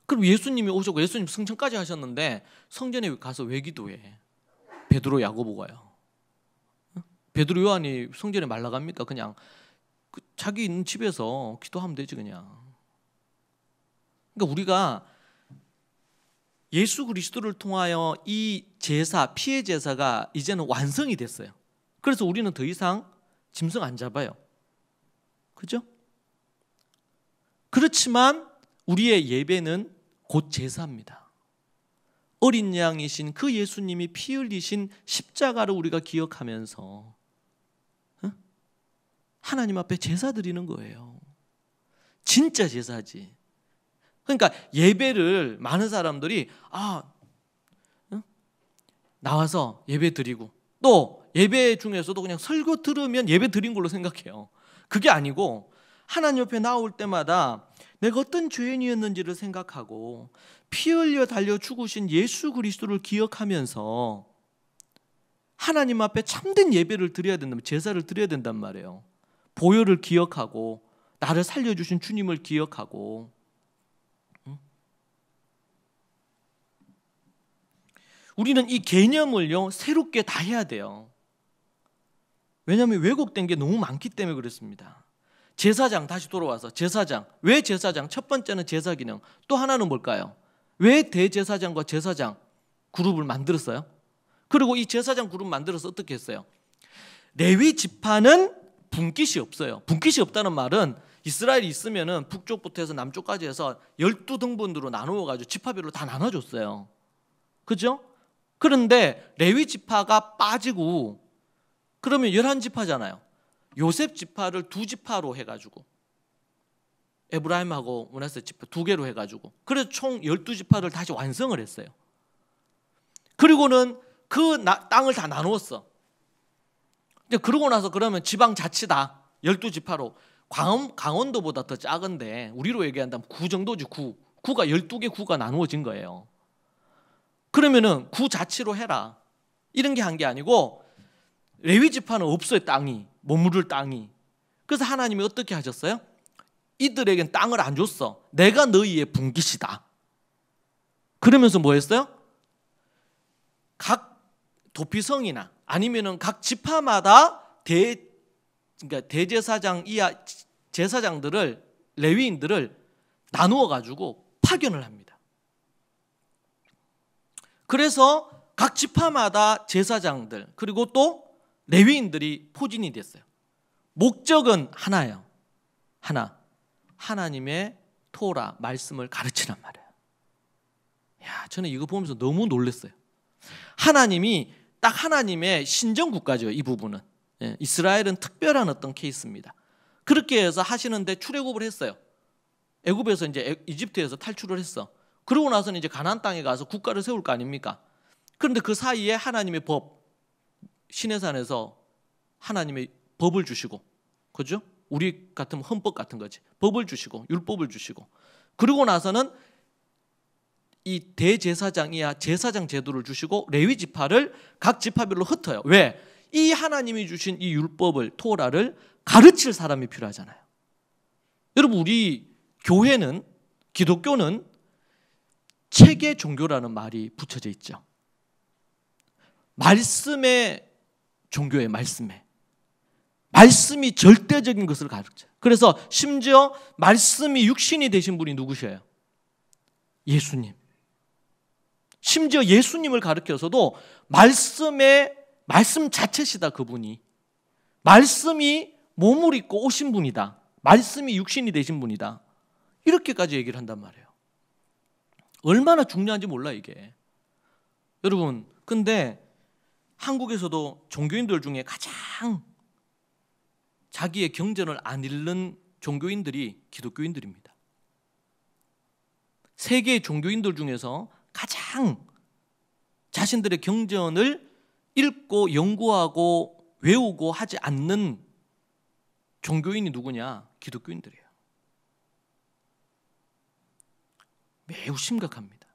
그럼 예수님이 오셨고 예수님 승천까지 하셨는데 성전에 가서 왜 기도해? 베드로 야고보가요. 베드로 요한이 성전에 말라갑니까? 그냥 자기 있는 집에서 기도하면 되지 그냥. 그러니까 우리가 예수 그리스도를 통하여 이 제사, 피의 제사가 이제는 완성이 됐어요. 그래서 우리는 더 이상 짐승 안 잡아요. 그죠? 그렇지만 우리의 예배는 곧 제사입니다. 어린 양이신 그 예수님이 피 흘리신 십자가를 우리가 기억하면서 하나님 앞에 제사 드리는 거예요. 진짜 제사지. 그러니까 예배를 많은 사람들이 나와서 예배 드리고, 또 예배 중에서도 그냥 설교 들으면 예배 드린 걸로 생각해요. 그게 아니고 하나님 옆에 나올 때마다 내가 어떤 죄인이었는지를 생각하고 피 흘려 달려 죽으신 예수 그리스도를 기억하면서 하나님 앞에 참된 예배를 드려야 된다면, 제사를 드려야 된단 말이에요. 보혈을 기억하고 나를 살려주신 주님을 기억하고. 우리는 이 개념을요 새롭게 다 해야 돼요. 왜냐하면 왜곡된 게 너무 많기 때문에 그렇습니다. 제사장, 다시 돌아와서 제사장. 왜 제사장? 첫 번째는 제사 기능. 또 하나는 뭘까요? 왜 대제사장과 제사장 그룹을 만들었어요? 그리고 이 제사장 그룹 만들어서 어떻게 했어요? 레위 지파는 분깃이 없어요. 분깃이 없다는 말은 이스라엘이 있으면은 북쪽부터 해서 남쪽까지 해서 12등분으로 나누어가지고 지파별로 다 나눠줬어요. 그죠? 그런데 레위 지파가 빠지고 그러면 11지파잖아요. 요셉 지파를 2지파로 해가지고, 에브라임하고 므낫세 지파 2개로 해가지고, 그래서 총 12지파를 다시 완성을 했어요. 그리고는 그 땅을 다 나누었어. 이제 그러고 나서 그러면 지방자치다 12지파로, 강원도보다 더 작은데 우리로 얘기한다면 구 정도지. 구가 12개 구가 나누어진 거예요. 그러면은 구자치로 해라 이런 게 한 게 아니고, 레위 지파는 없어요. 땅이, 머무를 땅이. 그래서 하나님이 어떻게 하셨어요? 이들에겐 땅을 안 줬어. 내가 너희의 분깃이다. 그러면서 뭐 했어요? 각 도피성이나 아니면은 각 지파마다 그러니까 대제사장 이하 제사장들을, 레위인들을 나누어 가지고 파견을 합니다. 그래서 각 지파마다 제사장들 그리고 또 레위인들이 포진이 됐어요. 목적은 하나예요. 하나. 하나님의 토라 말씀을 가르치란 말이에요. 야, 저는 이거 보면서 너무 놀랐어요. 하나님이 딱 하나님의 신정국가죠. 이 부분은. 이스라엘은 특별한 어떤 케이스입니다. 그렇게 해서 하시는데 출애굽을 했어요. 애굽에서 이제 이집트에서 탈출을 했어. 그러고 나서는 이제 가나안 땅에 가서 국가를 세울 거 아닙니까? 그런데 그 사이에 하나님의 법, 시내산에서 하나님의 법을 주시고, 그죠? 우리 같은 헌법 같은 거지. 법을 주시고 율법을 주시고, 그러고 나서는 이 대제사장이야 제사장 제도를 주시고 레위 지파를 각 지파별로 흩어요. 왜? 이 하나님이 주신 이 율법을, 토라를 가르칠 사람이 필요하잖아요. 여러분, 우리 교회는, 기독교는 체계 종교라는 말이 붙여져 있죠. 말씀의 종교의 말씀이 절대적인 것을 가르쳐요. 그래서 심지어 말씀이 육신이 되신 분이 누구셔요? 예수님. 심지어 예수님을 가르쳐서도 말씀 자체시다. 그분이 말씀이 몸을 입고 오신 분이다. 말씀이 육신이 되신 분이다. 이렇게까지 얘기를 한단 말이에요. 얼마나 중요한지 몰라 이게. 여러분, 근데 한국에서도 종교인들 중에 가장 자기의 경전을 안 읽는 종교인들이 기독교인들입니다. 세계의 종교인들 중에서 가장 자신들의 경전을 읽고 연구하고 외우고 하지 않는 종교인이 누구냐? 기독교인들이에요. 매우 심각합니다.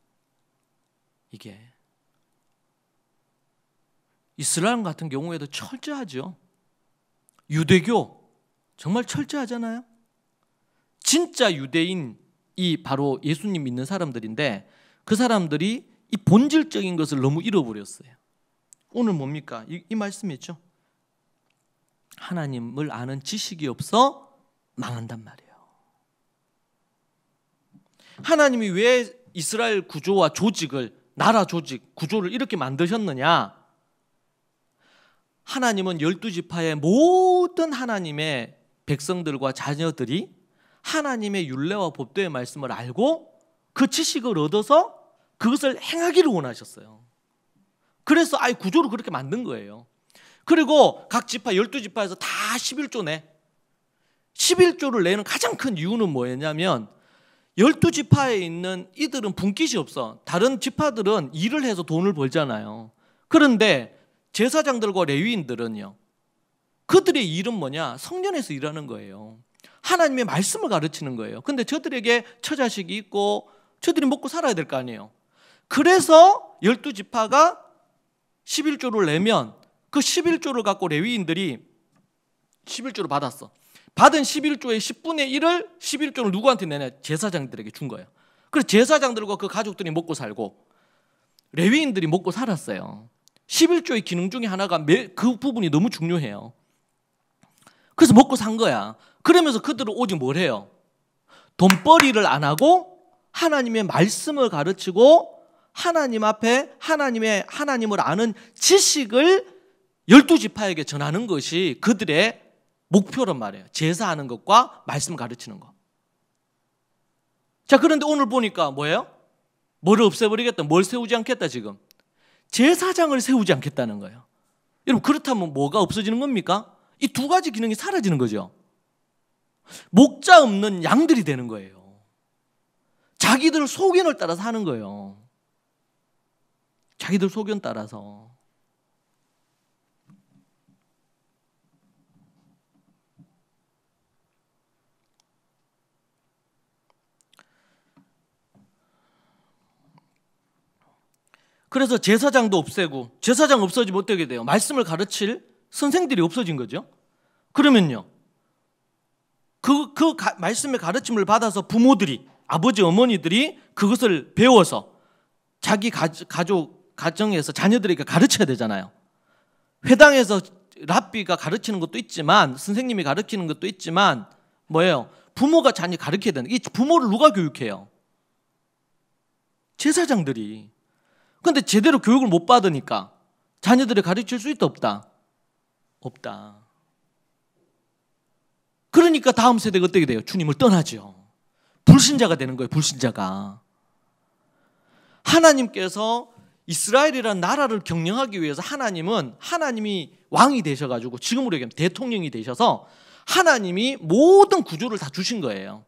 이게 이슬람 같은 경우에도 철저하죠. 유대교 정말 철저하잖아요. 진짜 유대인이 바로 예수님 믿는 사람들인데 그 사람들이 이 본질적인 것을 너무 잃어버렸어요. 오늘 뭡니까? 이 말씀이죠. 하나님을 아는 지식이 없어 망한단 말이에요. 하나님이 왜 이스라엘 구조와 조직을, 나라 조직, 구조를 이렇게 만드셨느냐? 하나님은 12지파의 모든 하나님의 백성들과 자녀들이 하나님의 율례와 법도의 말씀을 알고 그 지식을 얻어서 그것을 행하기를 원하셨어요. 그래서 아예 구조를 그렇게 만든 거예요. 그리고 각 지파, 12지파에서 다 11조 내. 11조를 내는 가장 큰 이유는 뭐였냐면 12지파에 있는 이들은 분깃이 없어. 다른 지파들은 일을 해서 돈을 벌잖아요. 그런데 제사장들과 레위인들은요, 그들의 일은 뭐냐? 성전에서 일하는 거예요. 하나님의 말씀을 가르치는 거예요. 근데 저들에게 처자식이 있고 저들이 먹고 살아야 될 거 아니에요. 그래서 12지파가 11조를 내면 그 11조를 갖고 레위인들이 11조를 받았어. 받은 11조의 10분의 1을 11조를 누구한테 내냐? 제사장들에게 준 거예요. 그래서 제사장들과 그 가족들이 먹고 살고 레위인들이 먹고 살았어요. 11조의 기능 중에 하나가 그 부분이 너무 중요해요. 그래서 먹고 산 거야. 그러면서 그들은 오직 뭘 해요? 돈벌이를 안 하고 하나님의 말씀을 가르치고 하나님 앞에 하나님을 아는 지식을 12지파에게 전하는 것이 그들의 목표란 말이에요. 제사하는 것과 말씀 가르치는 것. 자, 그런데 오늘 보니까 뭐예요? 뭐를 없애버리겠다. 뭘 세우지 않겠다 지금. 제사장을 세우지 않겠다는 거예요. 여러분, 그렇다면 뭐가 없어지는 겁니까? 이 두 가지 기능이 사라지는 거죠. 목자 없는 양들이 되는 거예요. 자기들 소견을 따라서 하는 거예요. 자기들 소견 따라서. 그래서 제사장도 없애고, 제사장 없어지면 어떻게 돼요? 말씀을 가르칠 선생들이 없어진 거죠. 그러면요, 말씀의 가르침을 받아서 부모들이, 아버지 어머니들이 그것을 배워서 자기 가정에서 자녀들에게 가르쳐야 되잖아요. 회당에서 랍비가 가르치는 것도 있지만, 선생님이 가르치는 것도 있지만, 뭐예요? 부모가 자녀 가르쳐야 되는. 이 부모를 누가 교육해요? 제사장들이. 근데 제대로 교육을 못 받으니까 자녀들을 가르칠 수 있다 없다? 없다. 그러니까 다음 세대가 어떻게 돼요? 주님을 떠나죠. 불신자가 되는 거예요. 불신자가. 하나님께서 이스라엘이라는 나라를 경영하기 위해서 하나님이 왕이 되셔가지고, 지금으로 얘기하면 대통령이 되셔서 하나님이 모든 구조를 다 주신 거예요.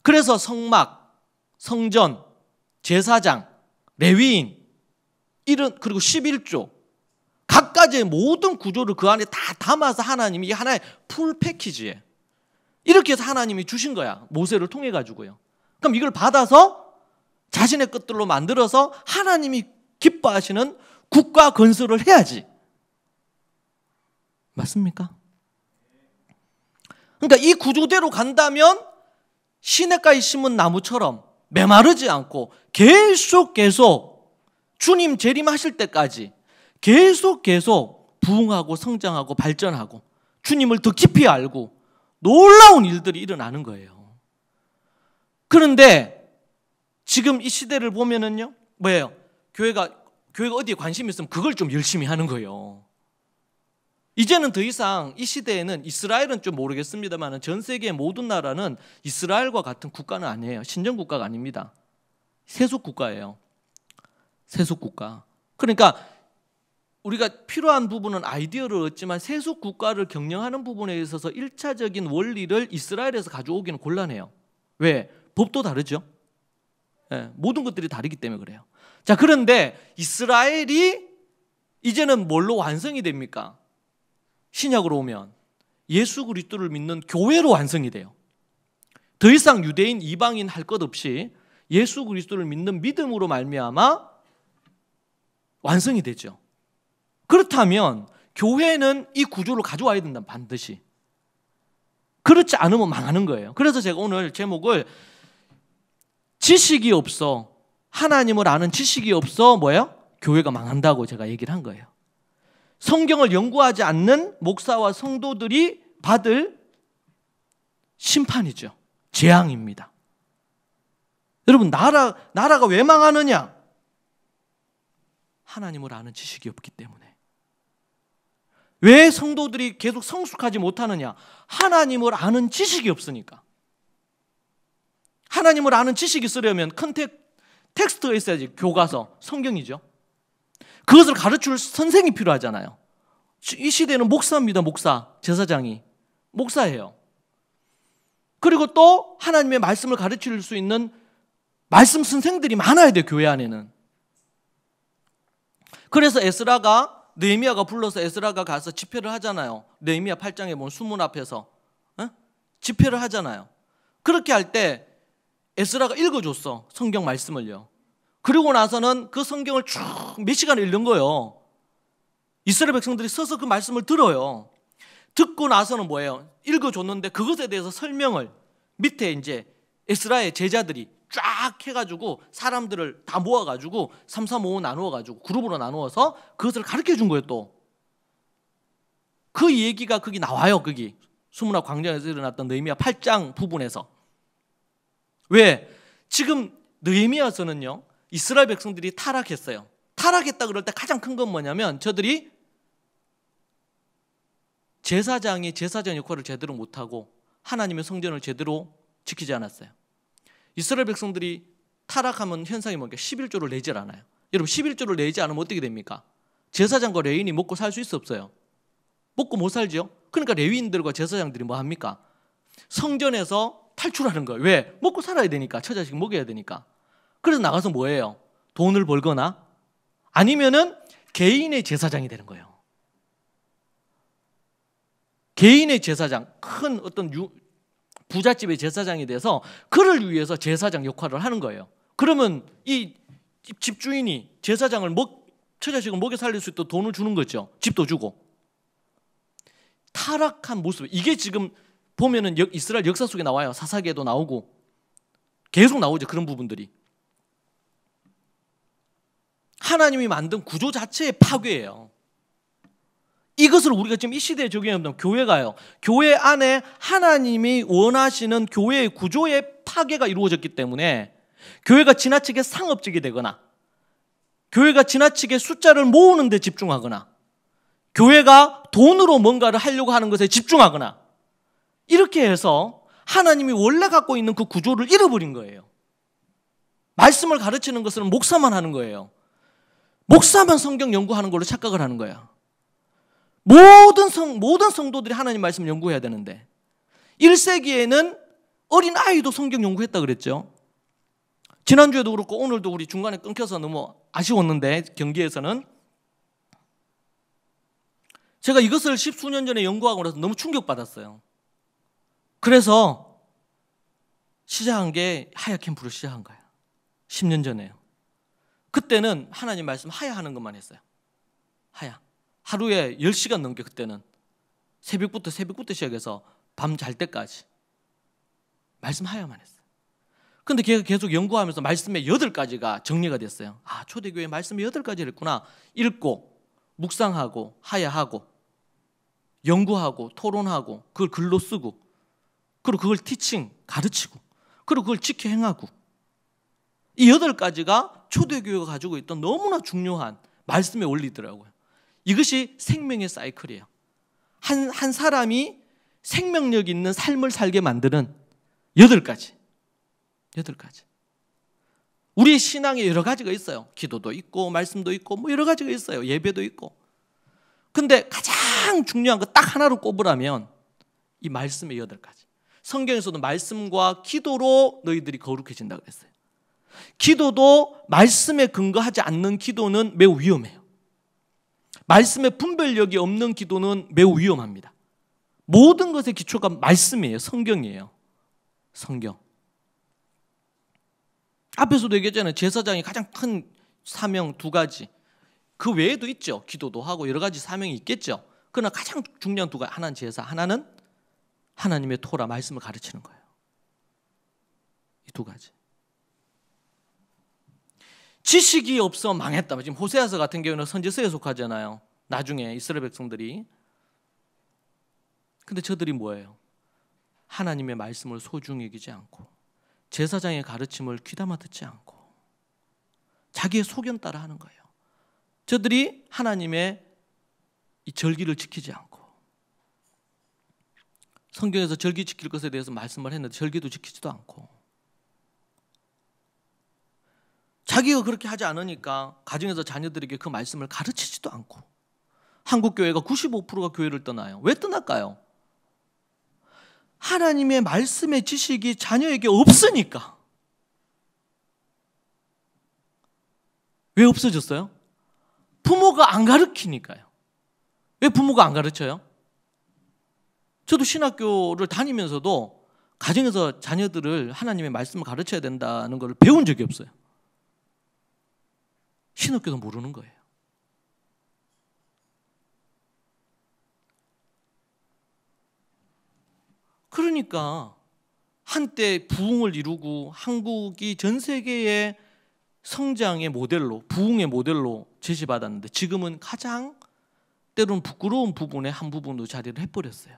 그래서 성막, 성전, 제사장, 레위인, 이런, 그리고 11조, 각가지의 모든 구조를 그 안에 다 담아서 하나님이 하나의 풀 패키지에 이렇게 해서 하나님이 주신 거야. 모세를 통해 가지고요. 그럼 이걸 받아서 자신의 것들로 만들어서 하나님이 기뻐하시는 국가 건설을 해야지. 맞습니까? 그러니까 이 구조대로 간다면 시냇가에 심은 나무처럼 메마르지 않고 계속 주님 재림하실 때까지 계속 부흥하고 성장하고 발전하고 주님을 더 깊이 알고 놀라운 일들이 일어나는 거예요. 그런데 지금 이 시대를 보면은요, 뭐예요? 교회가 어디에 관심이 있으면 그걸 좀 열심히 하는 거예요. 이제는 더 이상 이 시대에는, 이스라엘은 좀 모르겠습니다만 전 세계의 모든 나라는 이스라엘과 같은 국가는 아니에요. 신정 국가가 아닙니다. 세속 국가예요. 세속 국가. 그러니까 우리가 필요한 부분은 아이디어를 얻지만 세속 국가를 경영하는 부분에 있어서 1차적인 원리를 이스라엘에서 가져오기는 곤란해요. 왜? 법도 다르죠. 네, 모든 것들이 다르기 때문에 그래요. 자, 그런데 이스라엘이 이제는 뭘로 완성이 됩니까? 신약으로 오면 예수 그리스도를 믿는 교회로 완성이 돼요. 더 이상 유대인, 이방인 할 것 없이 예수 그리스도를 믿는 믿음으로 말미암아 완성이 되죠. 그렇다면 교회는 이 구조를 가져와야 된다, 반드시. 그렇지 않으면 망하는 거예요. 그래서 제가 오늘 제목을 지식이 없어, 하나님을 아는 지식이 없어 뭐예요? 교회가 망한다고 제가 얘기를 한 거예요. 성경을 연구하지 않는 목사와 성도들이 받을 심판이죠. 재앙입니다. 여러분, 나라가 왜 망하느냐? 하나님을 아는 지식이 없기 때문에. 왜 성도들이 계속 성숙하지 못하느냐? 하나님을 아는 지식이 없으니까. 하나님을 아는 지식이 있으려면 큰 텍스트가 있어야지. 교과서, 성경이죠. 그것을 가르칠 선생이 필요하잖아요. 이 시대는 목사입니다. 목사, 제사장이 목사예요. 그리고 또 하나님의 말씀을 가르칠 수 있는 말씀 선생들이 많아야 돼요. 교회 안에는. 그래서 느헤미야가 불러서 에스라가 가서 집회를 하잖아요. 느헤미야 8장에 보면 수문 앞에서 집회를 하잖아요. 그렇게 할 때 에스라가 읽어줬어, 성경 말씀을요. 그리고 나서는 그 성경을 쭉 몇 시간을 읽는 거예요. 이스라엘 백성들이 서서 그 말씀을 들어요. 듣고 나서는 뭐예요? 읽어줬는데 그것에 대해서 설명을 밑에 이제 에스라의 제자들이 쫙 해가지고 사람들을 다 모아가지고 3, 4, 5 나누어가지고 그룹으로 나누어서 그것을 가르쳐 준 거예요. 또 그 얘기가 거기 나와요. 거기 수문학 광장에서 일어났던 느헤미야 8장 부분에서. 왜? 지금 느헤미야서는요, 이스라엘 백성들이 타락했어요. 타락했다 그럴 때 가장 큰 건 뭐냐면 저들이 제사장이 제사장 역할을 제대로 못하고 하나님의 성전을 제대로 지키지 않았어요. 이스라엘 백성들이 타락하면 현상이 뭔가 11조를 내질 않아요. 여러분, 11조를 내지 않으면 어떻게 됩니까? 제사장과 레위인이 먹고 살 수 있어 없어요? 먹고 못 살죠. 그러니까 레위인들과 제사장들이 뭐 합니까? 성전에서 탈출하는 거예요. 왜? 먹고 살아야 되니까. 처자식 먹여야 되니까. 그래서 나가서 뭐 해요? 돈을 벌거나 아니면은 개인의 제사장이 되는 거예요. 개인의 제사장, 큰 어떤 부잣집의 제사장이 돼서 그를 위해서 제사장 역할을 하는 거예요. 그러면 이 집주인이 제사장을 처자식을 먹여 살릴 수 있도록 돈을 주는 거죠. 집도 주고. 타락한 모습, 이게 지금 보면은 이스라엘 역사 속에 나와요. 사사기에도 나오고 계속 나오죠. 그런 부분들이. 하나님이 만든 구조 자체의 파괴예요. 이것을 우리가 지금 이 시대에 적용하면 교회가요, 교회 안에 하나님이 원하시는 교회의 구조의 파괴가 이루어졌기 때문에 교회가 지나치게 상업적이 되거나 교회가 지나치게 숫자를 모으는 데 집중하거나 교회가 돈으로 뭔가를 하려고 하는 것에 집중하거나 이렇게 해서 하나님이 원래 갖고 있는 그 구조를 잃어버린 거예요. 말씀을 가르치는 것은 목사만 하는 거예요. 목사만 성경 연구하는 걸로 착각을 하는 거야. 모든 성도들이 하나님 말씀을 연구해야 되는데 1세기에는 어린 아이도 성경 연구했다 그랬죠. 지난주에도 그렇고 오늘도 우리 중간에 끊겨서 너무 아쉬웠는데 경기에서는 제가 이것을 십수년 전에 연구하고 나서 너무 충격받았어요. 그래서 시작한 게 하야 캠프를 시작한 거예요. 10년 전에요. 그때는 하나님 말씀 하야 하는 것만 했어요. 하야. 하루에 10시간 넘게 그때는 새벽부터 시작해서 밤 잘 때까지 말씀 하야만 했어요. 근데 걔가 계속 연구하면서 말씀의 8가지가 정리가 됐어요. 아, 초대교회 말씀의 8가지를 했구나. 읽고 묵상하고 하야하고 연구하고 토론하고 그걸 글로 쓰고 그리고 그걸 티칭 가르치고 그리고 그걸 지켜 행하고 이 8가지가 초대교회가 가지고 있던 너무나 중요한 말씀의 원리더라고요. 이것이 생명의 사이클이에요. 한 사람이 생명력 있는 삶을 살게 만드는 8가지. 우리의 신앙에 여러 가지가 있어요. 기도도 있고 말씀도 있고 뭐 여러 가지가 있어요. 예배도 있고. 근데 가장 중요한 거 딱 하나로 꼽으라면 이 말씀의 8가지. 성경에서도 말씀과 기도로 너희들이 거룩해진다고 했어요. 기도도 말씀에 근거하지 않는 기도는 매우 위험해요. 말씀의 분별력이 없는 기도는 매우 위험합니다. 모든 것의 기초가 말씀이에요. 성경이에요. 성경. 앞에서도 얘기했잖아요. 제사장이 가장 큰 사명 2가지. 그 외에도 있죠. 기도도 하고 여러 가지 사명이 있겠죠. 그러나 가장 중요한 2가지. 하나는 제사, 하나는 하나님의 토라 말씀을 가르치는 거예요. 이 2가지. 지식이 없어 망했다. 지금 호세아서 같은 경우는 선지서에 속하잖아요. 나중에 이스라엘 백성들이. 근데 저들이 뭐예요? 하나님의 말씀을 소중히 여기지 않고 제사장의 가르침을 귀담아 듣지 않고 자기의 소견 따라 하는 거예요. 저들이 하나님의 이 절기를 지키지 않고 성경에서 절기 지킬 것에 대해서 말씀을 했는데 절기도 지키지도 않고 자기가 그렇게 하지 않으니까 가정에서 자녀들에게 그 말씀을 가르치지도 않고 한국 교회가 95%가 교회를 떠나요. 왜 떠날까요? 하나님의 말씀의 지식이 자녀에게 없으니까. 왜 없어졌어요? 부모가 안 가르치니까요. 왜 부모가 안 가르쳐요? 저도 신학교를 다니면서도 가정에서 자녀들을 하나님의 말씀을 가르쳐야 된다는 걸 배운 적이 없어요. 신학교도 모르는 거예요. 그러니까 한때 부흥을 이루고 한국이 전 세계의 성장의 모델로, 부흥의 모델로 제시받았는데 지금은 가장 때로는 부끄러운 부분의 한 부분으로 자리를 해버렸어요.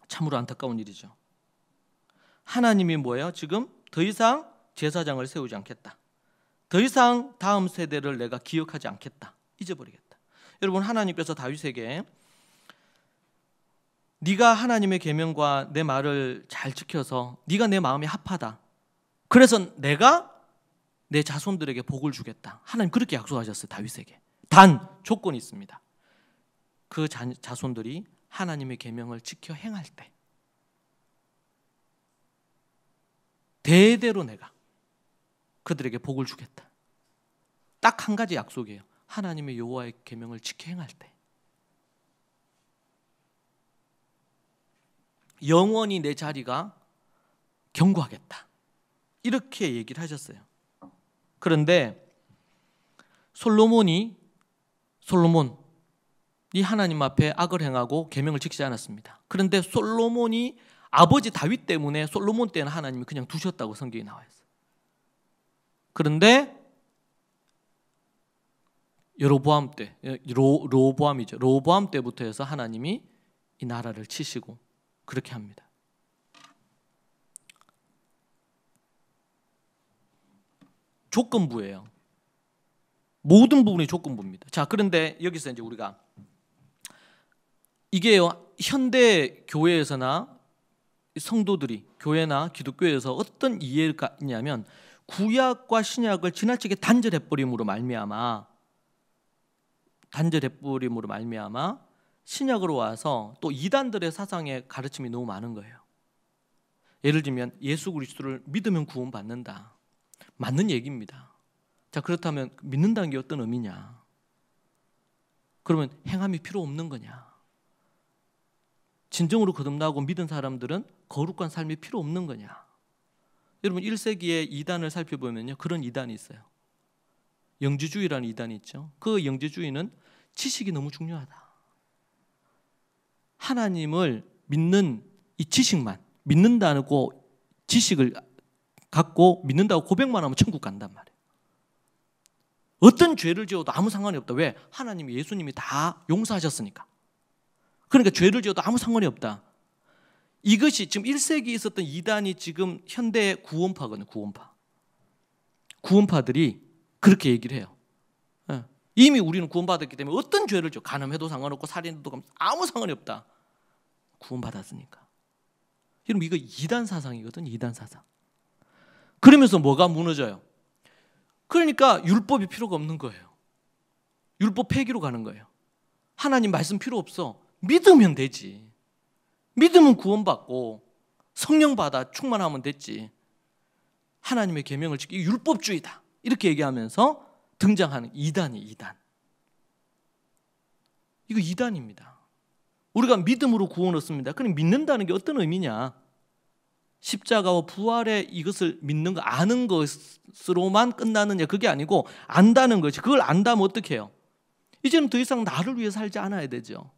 참으로 안타까운 일이죠. 하나님이 뭐예요? 지금 더 이상 제사장을 세우지 않겠다. 더 이상 다음 세대를 내가 기억하지 않겠다. 잊어버리겠다. 여러분, 하나님께서 다윗에게 네가 하나님의 계명과 내 말을 잘 지켜서 네가 내 마음에 합하다. 그래서 내가 내 자손들에게 복을 주겠다. 하나님 그렇게 약속하셨어요. 다윗에게. 단 조건이 있습니다. 그 자손들이 하나님의 계명을 지켜 행할 때 대대로 내가 그들에게 복을 주겠다. 딱 한 가지 약속이에요. 하나님의 여호와의 계명을 지켜 행할 때 영원히 내 자리가 견고하겠다. 이렇게 얘기를 하셨어요. 그런데 솔로몬이 하나님 앞에 악을 행하고 계명을 지키지 않았습니다. 그런데 솔로몬이 아버지 다윗 때문에 솔로몬 때는 하나님이 그냥 두셨다고 성경에 나와 있어요. 그런데 여로보암 때, 로보암 때부터 해서 하나님이 이 나라를 치시고 그렇게 합니다. 조건부예요. 모든 부분이 조건부입니다. 자, 그런데 여기서 이제 우리가 이게요, 현대 교회에서나 성도들이 교회나 기독교에서 어떤 이해가 있냐면 구약과 신약을 지나치게 단절해버림으로 말미암아 신약으로 와서 또 이단들의 사상의 가르침이 너무 많은 거예요. 예를 들면 예수 그리스도를 믿으면 구원받는다. 맞는 얘기입니다. 자, 그렇다면 믿는다는 게 어떤 의미냐? 그러면 행함이 필요 없는 거냐? 진정으로 거듭나고 믿은 사람들은 거룩한 삶이 필요 없는 거냐? 여러분 1세기의 이단을 살펴보면요, 그런 이단이 있어요. 영지주의라는 이단이 있죠. 그 영지주의는 지식이 너무 중요하다. 하나님을 믿는 이 지식만, 믿는다고 지식을 갖고 믿는다고 고백만 하면 천국 간단 말이에요. 어떤 죄를 지어도 아무 상관이 없다. 왜? 하나님이, 예수님이 다 용서하셨으니까. 그러니까 죄를 지어도 아무 상관이 없다. 이것이 지금 1세기에 있었던 이단이 지금 현대의 구원파거든요. 구원파들이 그렇게 얘기를 해요. 이미 우리는 구원받았기 때문에 어떤 죄를 지어, 간음해도 상관없고 살인해도 아무 상관이 없다. 구원받았으니까. 여러분 이거 이단 사상이거든요. 이단 사상. 그러면서 뭐가 무너져요? 그러니까 율법이 필요가 없는 거예요. 율법 폐기로 가는 거예요. 하나님 말씀 필요 없어. 믿으면 되지. 믿으면 구원받고 성령 받아 충만하면 됐지. 하나님의 계명을 지키기 율법주의다. 이렇게 얘기하면서 등장하는 이단이 이단. 이거 이단입니다. 우리가 믿음으로 구원 얻습니다. 그럼 믿는다는 게 어떤 의미냐? 십자가와 부활의 이것을 믿는 거, 아는 것으로만 끝나느냐? 그게 아니고 안다는 거지. 그걸 안다면 어떻게 해요? 이제는 더 이상 나를 위해 살지 않아야 되죠.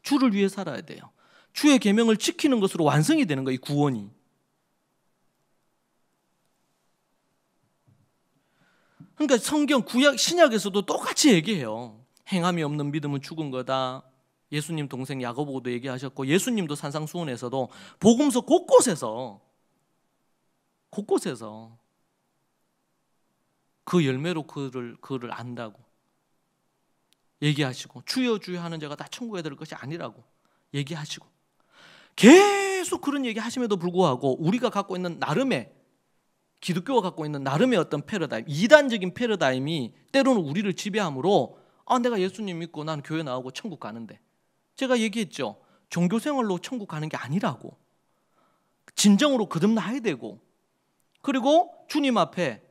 주를 위해 살아야 돼요. 주의 계명을 지키는 것으로 완성이 되는 거예요. 이 구원이. 그러니까 성경 구약 신약에서도 똑같이 얘기해요. 행함이 없는 믿음은 죽은 거다. 예수님 동생 야고보도 얘기하셨고, 예수님도 산상수훈에서도 복음서 곳곳에서 그 열매로 그를 안다고 얘기하시고, 주여 주여 하는 자가 다 천국에 들을 것이 아니라고 얘기하시고, 계속 그런 얘기 하심에도 불구하고 우리가 갖고 있는 나름의, 기독교가 갖고 있는 나름의 어떤 패러다임, 이단적인 패러다임이 때로는 우리를 지배하므로, 내가 예수님 믿고 난 교회 나오고 천국 가는데, 제가 얘기했죠. 종교생활로 천국 가는 게 아니라고. 진정으로 거듭나야 되고, 그리고 주님 앞에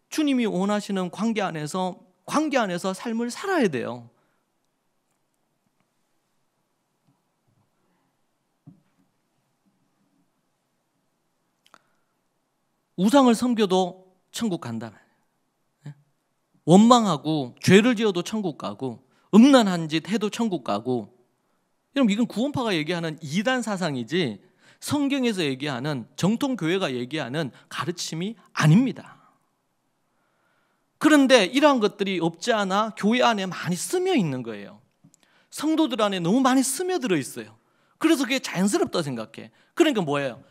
주님이 원하시는 관계 안에서 삶을 살아야 돼요. 우상을 섬겨도 천국 간다. 원망하고 죄를 지어도 천국 가고, 음란한 짓 해도 천국 가고. 여러분 이건 구원파가 얘기하는 이단 사상이지 성경에서 얘기하는, 정통교회가 얘기하는 가르침이 아닙니다. 그런데 이러한 것들이 없지 않아 교회 안에 많이 스며 있는 거예요. 성도들 안에 너무 많이 스며들어 있어요. 그래서 그게 자연스럽다 생각해. 그러니까 뭐예요?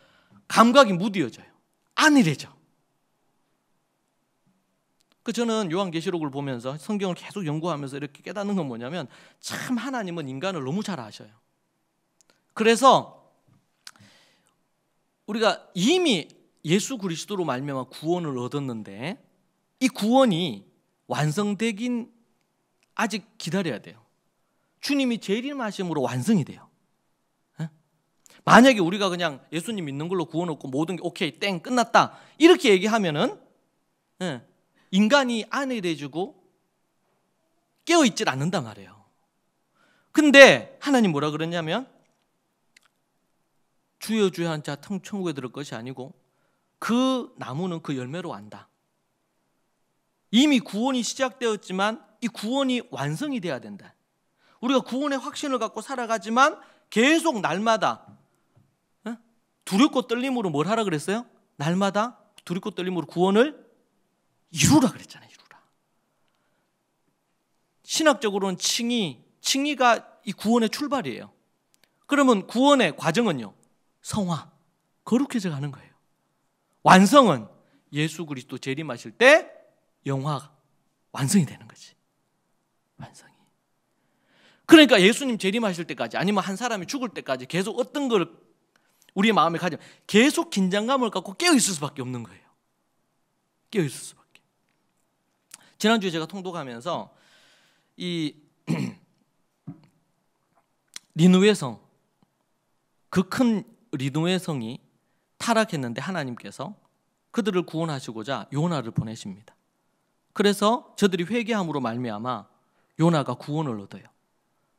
감각이 무뎌져요. 안일해져. 저는 요한계시록을 보면서 성경을 계속 연구하면서 이렇게 깨닫는 건 뭐냐면, 참 하나님은 인간을 너무 잘 아셔요. 그래서 우리가 이미 예수 그리스도로 말미암아 구원을 얻었는데, 이 구원이 완성되긴 아직 기다려야 돼요. 주님이 재림하심으로 완성이 돼요. 만약에 우리가 그냥 예수님 믿는 걸로 구원 얻고 모든 게 오케이 땡 끝났다 이렇게 얘기하면은 인간이 안일해지고 깨어있질 않는단 말이에요. 근데 하나님 뭐라 그러냐면, 주여 주여 한 자 천국에 들을 것이 아니고 그 나무는 그 열매로 안다. 이미 구원이 시작되었지만 이 구원이 완성이 돼야 된다. 우리가 구원의 확신을 갖고 살아가지만 계속 날마다 두렵고 떨림으로 뭘 하라 그랬어요? 날마다 두렵고 떨림으로 구원을 이루라 그랬잖아요. 이루라. 신학적으로는 칭의가 이 구원의 출발이에요. 그러면 구원의 과정은요, 성화, 거룩해져 가는 거예요. 완성은 예수 그리스도 재림하실 때 영화 완성이 되는 거지. 완성이. 그러니까 예수님 재림하실 때까지, 아니면 한 사람이 죽을 때까지 계속 어떤 걸 우리의 마음에 가지면 계속 긴장감을 갖고 깨어있을 수밖에 없는 거예요. 깨어있을 수밖에. 지난주에 제가 통독하면서 이 니느웨 성, 그 큰 니느웨 성이 타락했는데 하나님께서 그들을 구원하시고자 요나를 보내십니다. 그래서 저들이 회개함으로 말미암아 요나가 구원을 얻어요.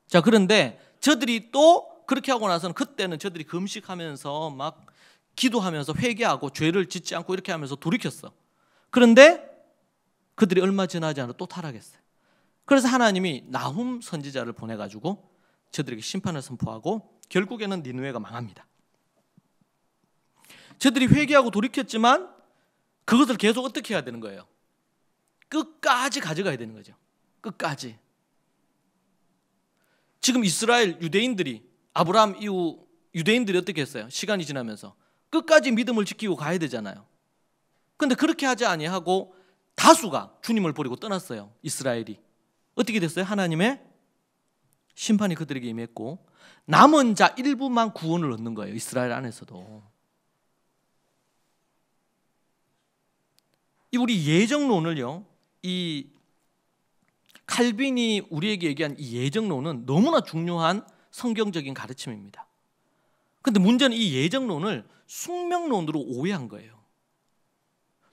자, 그런데 저들이 또 그렇게 하고 나서는 그때는 저들이 금식하면서 막 기도하면서 회개하고 죄를 짓지 않고 이렇게 하면서 돌이켰어. 그런데 그들이 얼마 지나지 않아 또 타락했어요. 그래서 하나님이 나훔 선지자를 보내가지고 저들에게 심판을 선포하고 결국에는 니느웨가 망합니다. 저들이 회개하고 돌이켰지만 그것을 계속 어떻게 해야 되는 거예요? 끝까지 가져가야 되는 거죠. 끝까지. 지금 이스라엘 유대인들이 아브라함 이후 유대인들이 어떻게 했어요? 시간이 지나면서 끝까지 믿음을 지키고 가야 되잖아요. 그런데 그렇게 하지 아니하고 다수가 주님을 버리고 떠났어요. 이스라엘이. 어떻게 됐어요? 하나님의 심판이 그들에게 임했고 남은 자 일부만 구원을 얻는 거예요. 이스라엘 안에서도. 우리 예정론을요, 이 칼빈이 우리에게 얘기한 이 예정론은 너무나 중요한 성경적인 가르침입니다. 그런데 문제는 이 예정론을 숙명론으로 오해한 거예요.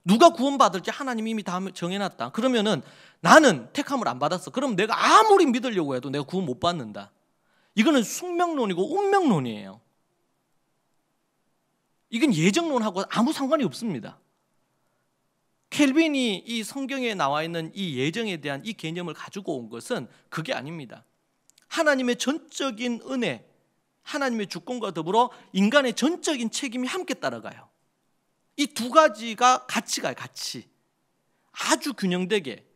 누가 구원받을지 하나님이 이미 다 정해놨다. 그러면은 나는 택함을 안 받았어. 그럼 내가 아무리 믿으려고 해도 내가 구원 못 받는다. 이거는 숙명론이고 운명론이에요. 이건 예정론하고 아무 상관이 없습니다. 켈빈이 이 성경에 나와 있는 이 예정에 대한 이 개념을 가지고 온 것은 그게 아닙니다. 하나님의 전적인 은혜, 하나님의 주권과 더불어 인간의 전적인 책임이 함께 따라가요. 이 두 가지가 같이 가요. 같이. 아주 균형되게.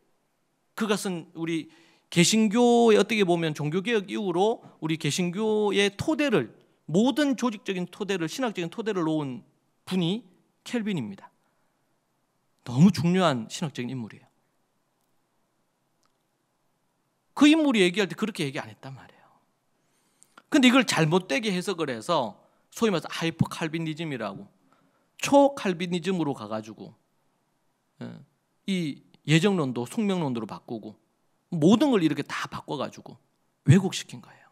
그것은 우리 개신교의 어떻게 보면 종교개혁 이후로 우리 개신교의 토대를, 모든 조직적인 토대를, 신학적인 토대를 놓은 분이 켈빈입니다. 너무 중요한 신학적인 인물이에요. 그 인물이 얘기할 때 그렇게 얘기 안 했단 말이에요. 근데 이걸 잘못되게 해석을 해서 소위 말해서 하이퍼 칼빈니즘이라고 초칼빈니즘으로 가가지고 이 예정론도 숙명론으로 바꾸고 모든 걸 이렇게 다 바꿔가지고 왜곡시킨 거예요.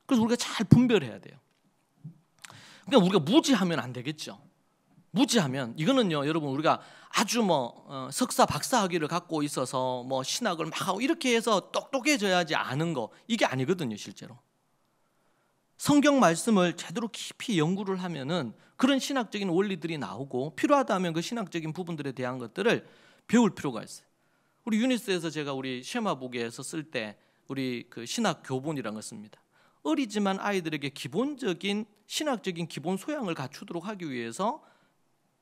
그래서 우리가 잘 분별해야 돼요. 그러니까 우리가 무지하면 안 되겠죠. 무지하면 이거는요, 여러분, 우리가 아주 석사 박사 학위를 갖고 있어서 신학을 막 하고 이렇게 해서 똑똑해져야지 아는 거, 이게 아니거든요. 실제로 성경 말씀을 제대로 깊이 연구를 하면은 그런 신학적인 원리들이 나오고 필요하다면 그 신학적인 부분들에 대한 것들을 배울 필요가 있어요. 우리 유니스에서 제가 우리 쉐마북에서 쓸 때 우리 그 신학 교본이라는 걸 씁니다. 어리지만 아이들에게 기본적인 신학적인 기본 소양을 갖추도록 하기 위해서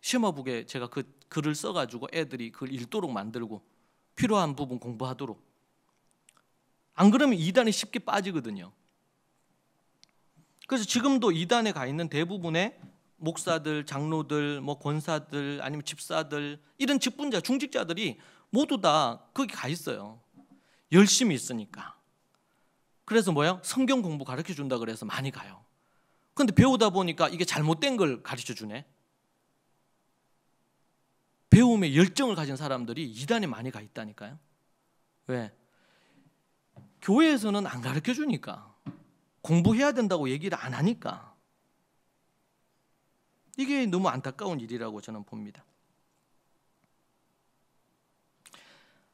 쉐마북에 제가 그 글을 써가지고 애들이 그걸 읽도록 만들고 필요한 부분 공부하도록. 안 그러면 이단에 쉽게 빠지거든요. 그래서 지금도 이단에 가 있는 대부분의 목사들, 장로들, 권사들, 아니면 집사들, 이런 직분자, 중직자들이 모두 다 거기 가 있어요. 열심히 있으니까. 그래서 성경 공부 가르쳐 준다 그래서 많이 가요. 그런데 배우다 보니까 이게 잘못된 걸 가르쳐 주네. 배움에 열정을 가진 사람들이 이단에 많이 가 있다니까요. 왜? 교회에서는 안 가르쳐 주니까. 공부해야 된다고 얘기를 안 하니까. 이게 너무 안타까운 일이라고 저는 봅니다.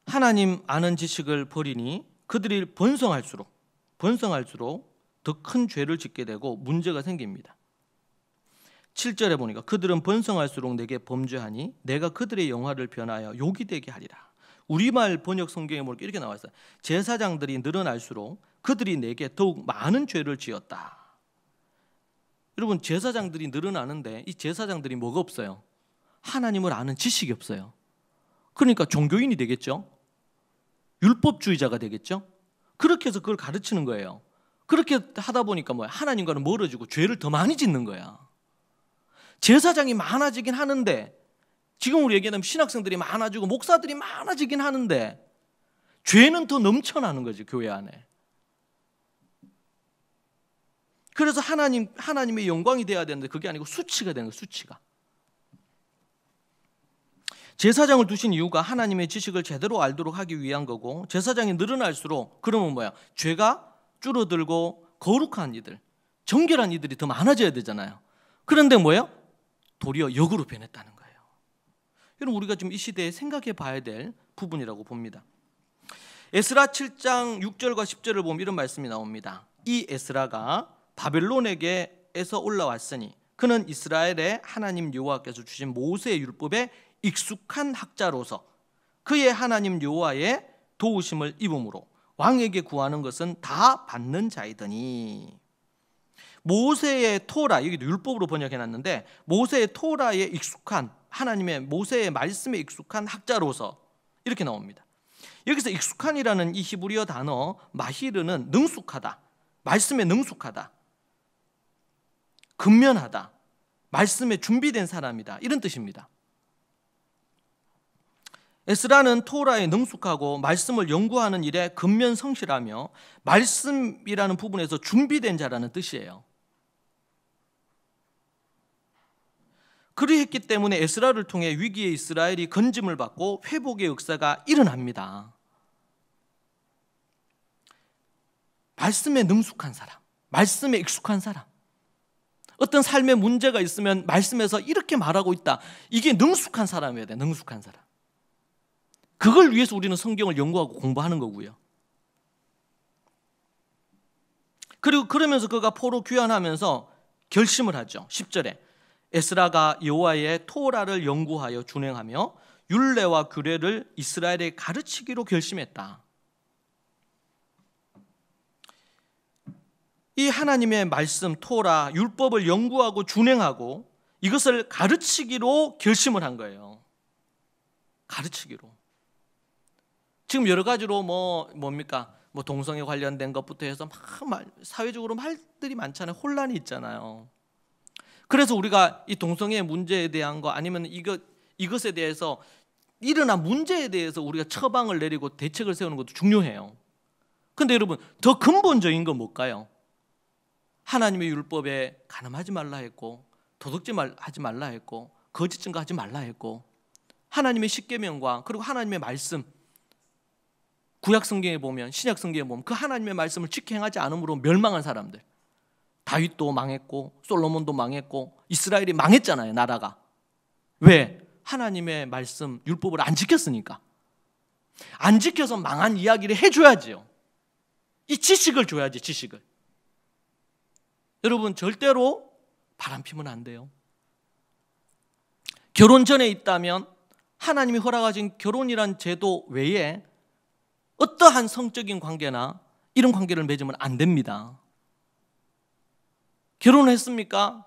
하나님 아는 지식을 버리니 그들이 번성할수록 더 큰 죄를 짓게 되고 문제가 생깁니다. 7절에 보니까 그들은 번성할수록 내게 범죄하니 내가 그들의 영화를 변하여 욕이 되게 하리라. 우리말 번역 성경에 보니까 이렇게 나와 있어요. 제사장들이 늘어날수록 그들이 내게 더욱 많은 죄를 지었다. 여러분, 제사장들이 늘어나는데 이 제사장들이 뭐가 없어요? 하나님을 아는 지식이 없어요. 그러니까 종교인이 되겠죠. 율법주의자가 되겠죠. 그렇게 해서 그걸 가르치는 거예요. 그렇게 하다 보니까 하나님과는 멀어지고 죄를 더 많이 짓는 거야. 제사장이 많아지긴 하는데, 지금 우리 얘기하면 신학생들이 많아지고 목사들이 많아지긴 하는데 죄는 더 넘쳐나는 거지, 교회 안에. 그래서 하나님의 영광이 돼야 되는데 그게 아니고 수치가 되는 거예요. 수치가. 제사장을 두신 이유가 하나님의 지식을 제대로 알도록 하기 위한 거고, 제사장이 늘어날수록 그러면 죄가 줄어들고 거룩한 이들, 정결한 이들이 더 많아져야 되잖아요. 그런데 뭐예요? 도리어 역으로 변했다는 거예요. 여러분, 우리가 지금 이 시대에 생각해 봐야 될 부분이라고 봅니다. 에스라 7장 6절과 10절을 보면 이런 말씀이 나옵니다. 이 에스라가 바벨론에게서 올라왔으니 그는 이스라엘의 하나님 여호와께서 주신 모세의 율법에 익숙한 학자로서 그의 하나님 여호와의 도우심을 입음으로 왕에게 구하는 것은 다 받는 자이더니, 모세의 토라, 여기도 율법으로 번역해놨는데 모세의 토라에 익숙한, 하나님의 모세의 말씀에 익숙한 학자로서 이렇게 나옵니다. 여기서 익숙한이라는 이 히브리어 단어 마히르는 능숙하다, 말씀에 능숙하다, 근면하다, 말씀에 준비된 사람이다, 이런 뜻입니다. 에스라는 토라에 능숙하고 말씀을 연구하는 일에 근면성실하며 말씀이라는 부분에서 준비된 자라는 뜻이에요. 그리했기 때문에 에스라를 통해 위기의 이스라엘이 건짐을 받고 회복의 역사가 일어납니다. 말씀에 능숙한 사람, 말씀에 익숙한 사람, 어떤 삶의 문제가 있으면 말씀에서 이렇게 말하고 있다, 이게 능숙한 사람이어야 돼. 능숙한 사람. 그걸 위해서 우리는 성경을 연구하고 공부하는 거고요. 그리고 그러면서 그가 포로 귀환하면서 결심을 하죠. 10절에 에스라가 여호와의 토라를 연구하여 준행하며 율례와 규례를 이스라엘에 가르치기로 결심했다. 이 하나님의 말씀, 토라, 율법을 연구하고 준행하고 이것을 가르치기로 결심을 한 거예요. 가르치기로. 지금 여러 가지로 뭡니까? 동성애 관련된 것부터 해서 사회적으로 말들이 많잖아요. 혼란이 있잖아요. 그래서 우리가 이 동성애 문제에 대한 거, 아니면 이것에 대해서 일어난 문제에 대해서 우리가 처방을 내리고 대책을 세우는 것도 중요해요. 근데 여러분, 더 근본적인 건 뭘까요? 하나님의 율법에 간음하지 말라 했고, 도둑질하지 말라 했고, 거짓 증거하지 말라 했고, 하나님의 십계명과 그리고 하나님의 말씀, 구약 성경에 보면, 신약 성경에 보면 그 하나님의 말씀을 지켜 행하지 않음으로 멸망한 사람들, 다윗도 망했고 솔로몬도 망했고 이스라엘이 망했잖아요. 나라가. 왜? 하나님의 말씀, 율법을 안 지켰으니까. 안 지켜서 망한 이야기를 해줘야지요. 이 지식을 줘야지, 지식을. 여러분, 절대로 바람 피면 안 돼요. 결혼 전에 있다면 하나님이 허락하신 결혼이란 제도 외에 어떠한 성적인 관계나 이런 관계를 맺으면 안 됩니다. 결혼을 했습니까?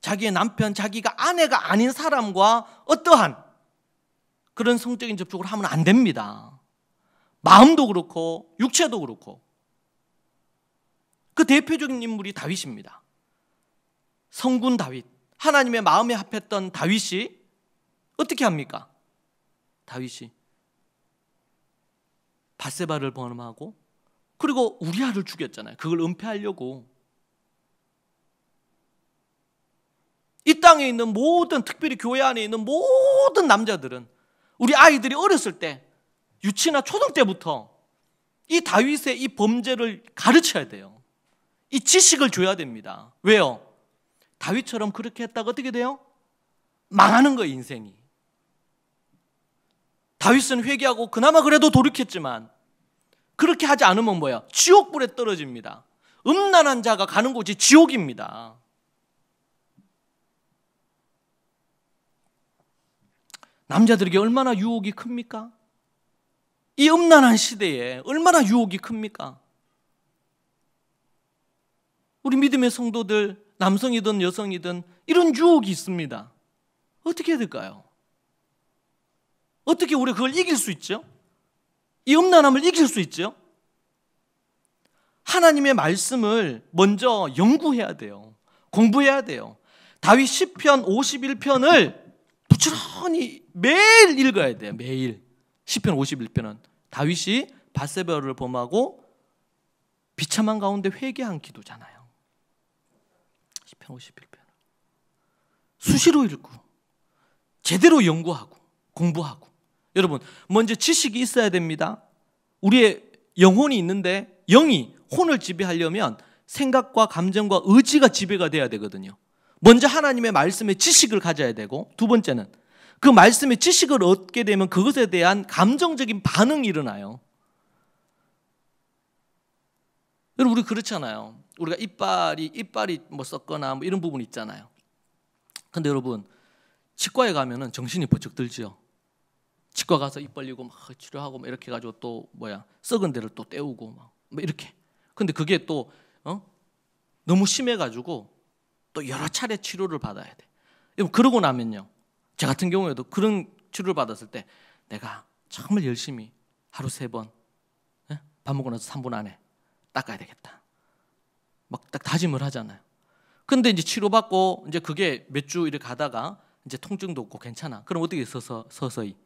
자기의 남편, 자기가 아내가 아닌 사람과 어떠한 그런 성적인 접촉을 하면 안 됩니다. 마음도 그렇고 육체도 그렇고. 그 대표적인 인물이 다윗입니다. 성군 다윗, 하나님의 마음에 합했던 다윗이 어떻게 합니까? 다윗이 밧세바를 범하고 그리고 우리아를 죽였잖아요. 그걸 은폐하려고. 이 땅에 있는 모든, 특별히 교회 안에 있는 모든 남자들은, 우리 아이들이 어렸을 때, 유치나 초등 때부터 이 다윗의 이 범죄를 가르쳐야 돼요. 이 지식을 줘야 됩니다. 왜요? 다윗처럼 그렇게 했다가 어떻게 돼요? 망하는 거예요, 인생이. 다윗은 회개하고 그나마 그래도 돌이켰지만 그렇게 하지 않으면 뭐야? 지옥불에 떨어집니다. 음란한 자가 가는 곳이 지옥입니다. 남자들에게 얼마나 유혹이 큽니까? 이 음란한 시대에 얼마나 유혹이 큽니까? 우리 믿음의 성도들, 남성이든 여성이든 이런 유혹이 있습니다. 어떻게 해야 될까요? 어떻게 우리가 그걸 이길 수 있죠? 이 음란함을 이길 수 있죠? 하나님의 말씀을 먼저 연구해야 돼요. 공부해야 돼요. 다윗 시편 51편을 부지런히 매일 읽어야 돼요. 매일. 시편 51편은 다윗이 밧세바를 범하고 비참한 가운데 회개한 기도잖아요. 시편 51편. 수시로 읽고 제대로 연구하고 공부하고. 여러분, 먼저 지식이 있어야 됩니다. 우리의 영혼이 있는데 영이 혼을 지배하려면 생각과 감정과 의지가 지배가 돼야 되거든요. 먼저 하나님의 말씀의 지식을 가져야 되고, 두 번째는 그 말씀의 지식을 얻게 되면 그것에 대한 감정적인 반응이 일어나요. 여러분, 우리 그렇잖아요. 우리가 이빨이 뭐 썩거나 뭐 이런 부분이 있잖아요. 근데 여러분, 치과에 가면은 정신이 번쩍 들죠. 치과 가서 입 벌리고 막 치료하고 막 이렇게 해가지고 또 썩은 데를 또 떼우고 막 이렇게. 근데 그게 또 너무 심해가지고 또 여러 차례 치료를 받아야 돼. 그러고 나면요, 저 같은 경우에도 그런 치료를 받았을 때 내가 정말 열심히 하루 3번 밥 먹고 나서 3분 안에 닦아야 되겠다, 막 딱 다짐을 하잖아요. 근데 이제 치료받고 이제 그게 몇 주 이렇게 가다가 이제 통증도 없고 괜찮아. 그럼 어떻게 서서히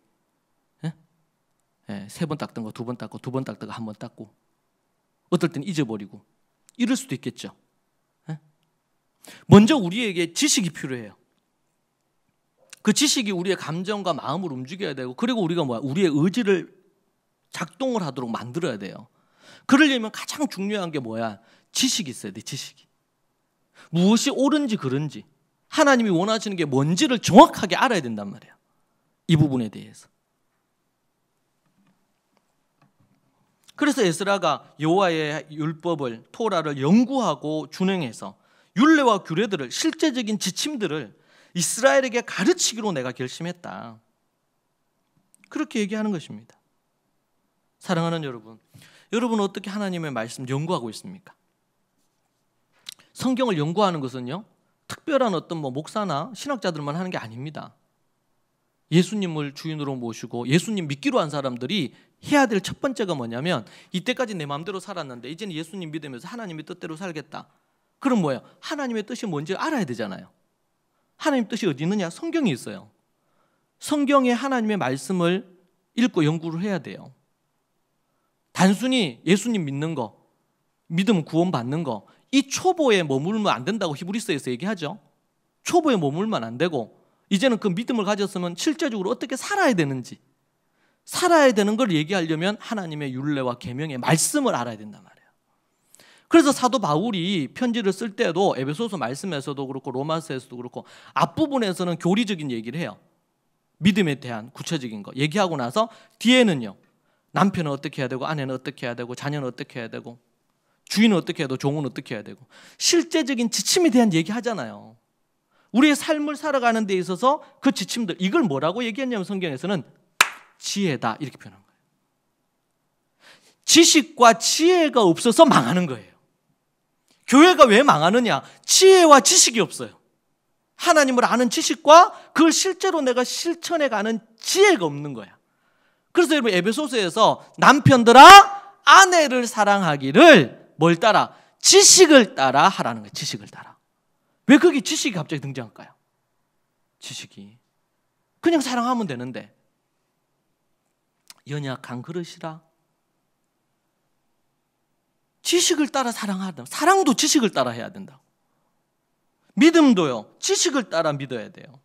3번 닦던 거 2번 닦고, 2번 닦다가 1번 닦고, 어떨 땐 잊어버리고 이럴 수도 있겠죠. 먼저 우리에게 지식이 필요해요. 그 지식이 우리의 감정과 마음을 움직여야 되고, 그리고 우리가 우리의 의지를 작동을 하도록 만들어야 돼요. 그러려면 가장 중요한 게 지식이 있어야 돼. 지식이. 무엇이 옳은지 그른지, 하나님이 원하시는 게 뭔지를 정확하게 알아야 된단 말이에요. 이 부분에 대해서. 그래서 에스라가 여호와의 율법을, 토라를 연구하고 준행해서 율례와 규례들을, 실제적인 지침들을 이스라엘에게 가르치기로 내가 결심했다. 그렇게 얘기하는 것입니다. 사랑하는 여러분, 여러분은 어떻게 하나님의 말씀 연구하고 있습니까? 성경을 연구하는 것은요, 특별한 어떤 목사나 신학자들만 하는 게 아닙니다. 예수님을 주인으로 모시고 예수님 믿기로 한 사람들이 해야 될 첫 번째가 뭐냐면, 이때까지 내 마음대로 살았는데 이제는 예수님 믿으면서 하나님의 뜻대로 살겠다. 그럼 하나님의 뜻이 뭔지 알아야 되잖아요. 하나님 뜻이 어디 있느냐? 성경이 있어요. 성경에 하나님의 말씀을 읽고 연구를 해야 돼요. 단순히 예수님 믿는 거, 믿으면 구원받는 거, 이 초보에 머물면 안 된다고 히브리서에서 얘기하죠. 초보에 머물면 안 되고, 이제는 그 믿음을 가졌으면 실제적으로 어떻게 살아야 되는지, 살아야 되는 걸 얘기하려면 하나님의 율례와 계명의 말씀을 알아야 된단 말이에요. 그래서 사도 바울이 편지를 쓸 때도 에베소서 말씀에서도 그렇고 로마서에서도 그렇고 앞부분에서는 교리적인 얘기를 해요. 믿음에 대한 구체적인 거 얘기하고 나서 뒤에는요, 남편은 어떻게 해야 되고, 아내는 어떻게 해야 되고, 자녀는 어떻게 해야 되고, 주인은 어떻게 해야 되고, 종은 어떻게 해야 되고, 실제적인 지침에 대한 얘기 하잖아요. 우리의 삶을 살아가는 데 있어서 그 지침들, 이걸 뭐라고 얘기했냐면 성경에서는 지혜다, 이렇게 표현한 거예요. 지식과 지혜가 없어서 망하는 거예요. 교회가 왜 망하느냐? 지혜와 지식이 없어요. 하나님을 아는 지식과 그걸 실제로 내가 실천해가는 지혜가 없는 거야. 그래서 여러분, 에베소서에서 남편들아 아내를 사랑하기를 뭘 따라? 지식을 따라 하라는 거예요. 지식을 따라. 왜 거기 지식이 갑자기 등장할까요? 지식이 그냥 사랑하면 되는데, 연약한 그릇이라 지식을 따라 사랑하다. 사랑도 지식을 따라 해야 된다고. 믿음도요, 지식을 따라 믿어야 돼요.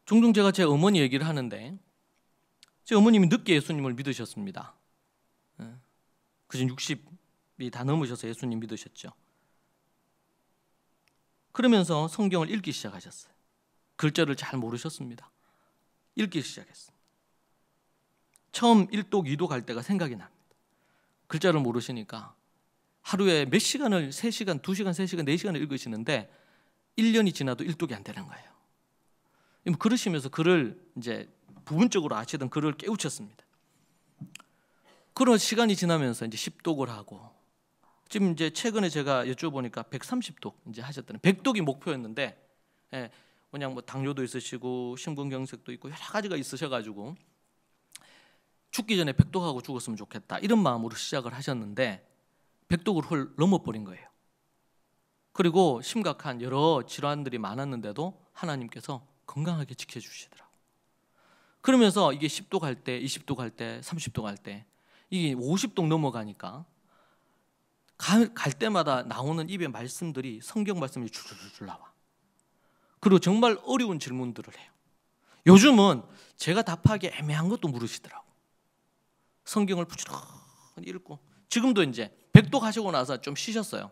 종종 제가 제 어머니 얘기를 하는데, 제 어머님이 늦게 예수님을 믿으셨습니다. 그전 60이 다 넘으셔서 예수님 믿으셨죠. 그러면서 성경을 읽기 시작하셨어요. 글자를 잘 모르셨습니다. 읽기 시작했어요. 처음 1독, 2독 할 때가 생각이 납니다. 글자를 모르시니까 하루에 몇 시간을, 3시간, 2시간, 3시간, 4시간을 읽으시는데 1년이 지나도 1독이 안 되는 거예요. 그러시면서 글을 이제 부분적으로 아시던 글을 깨우쳤습니다. 그런 시간이 지나면서 이제 10독을 하고, 지금 이제 최근에 제가 여쭤보니까 130독 이제 하셨다는, 100독이 목표였는데, 그냥 당뇨도 있으시고 심근경색도 있고 여러 가지가 있으셔가지고 죽기 전에 100독하고 죽었으면 좋겠다, 이런 마음으로 시작을 하셨는데 100독을 훌 넘어버린 거예요. 그리고 심각한 여러 질환들이 많았는데도 하나님께서 건강하게 지켜주시더라고요. 그러면서 이게 10독 할 때, 20독 할 때, 30독 할 때, 이게 50독 넘어가니까 갈 때마다 나오는 입에 말씀들이, 성경 말씀이 줄줄줄 나와. 그리고 정말 어려운 질문들을 해요. 요즘은 제가 답하기 애매한 것도 물으시더라고. 성경을 부지런히 읽고, 지금도 이제 백독하시고 나서 좀 쉬셨어요.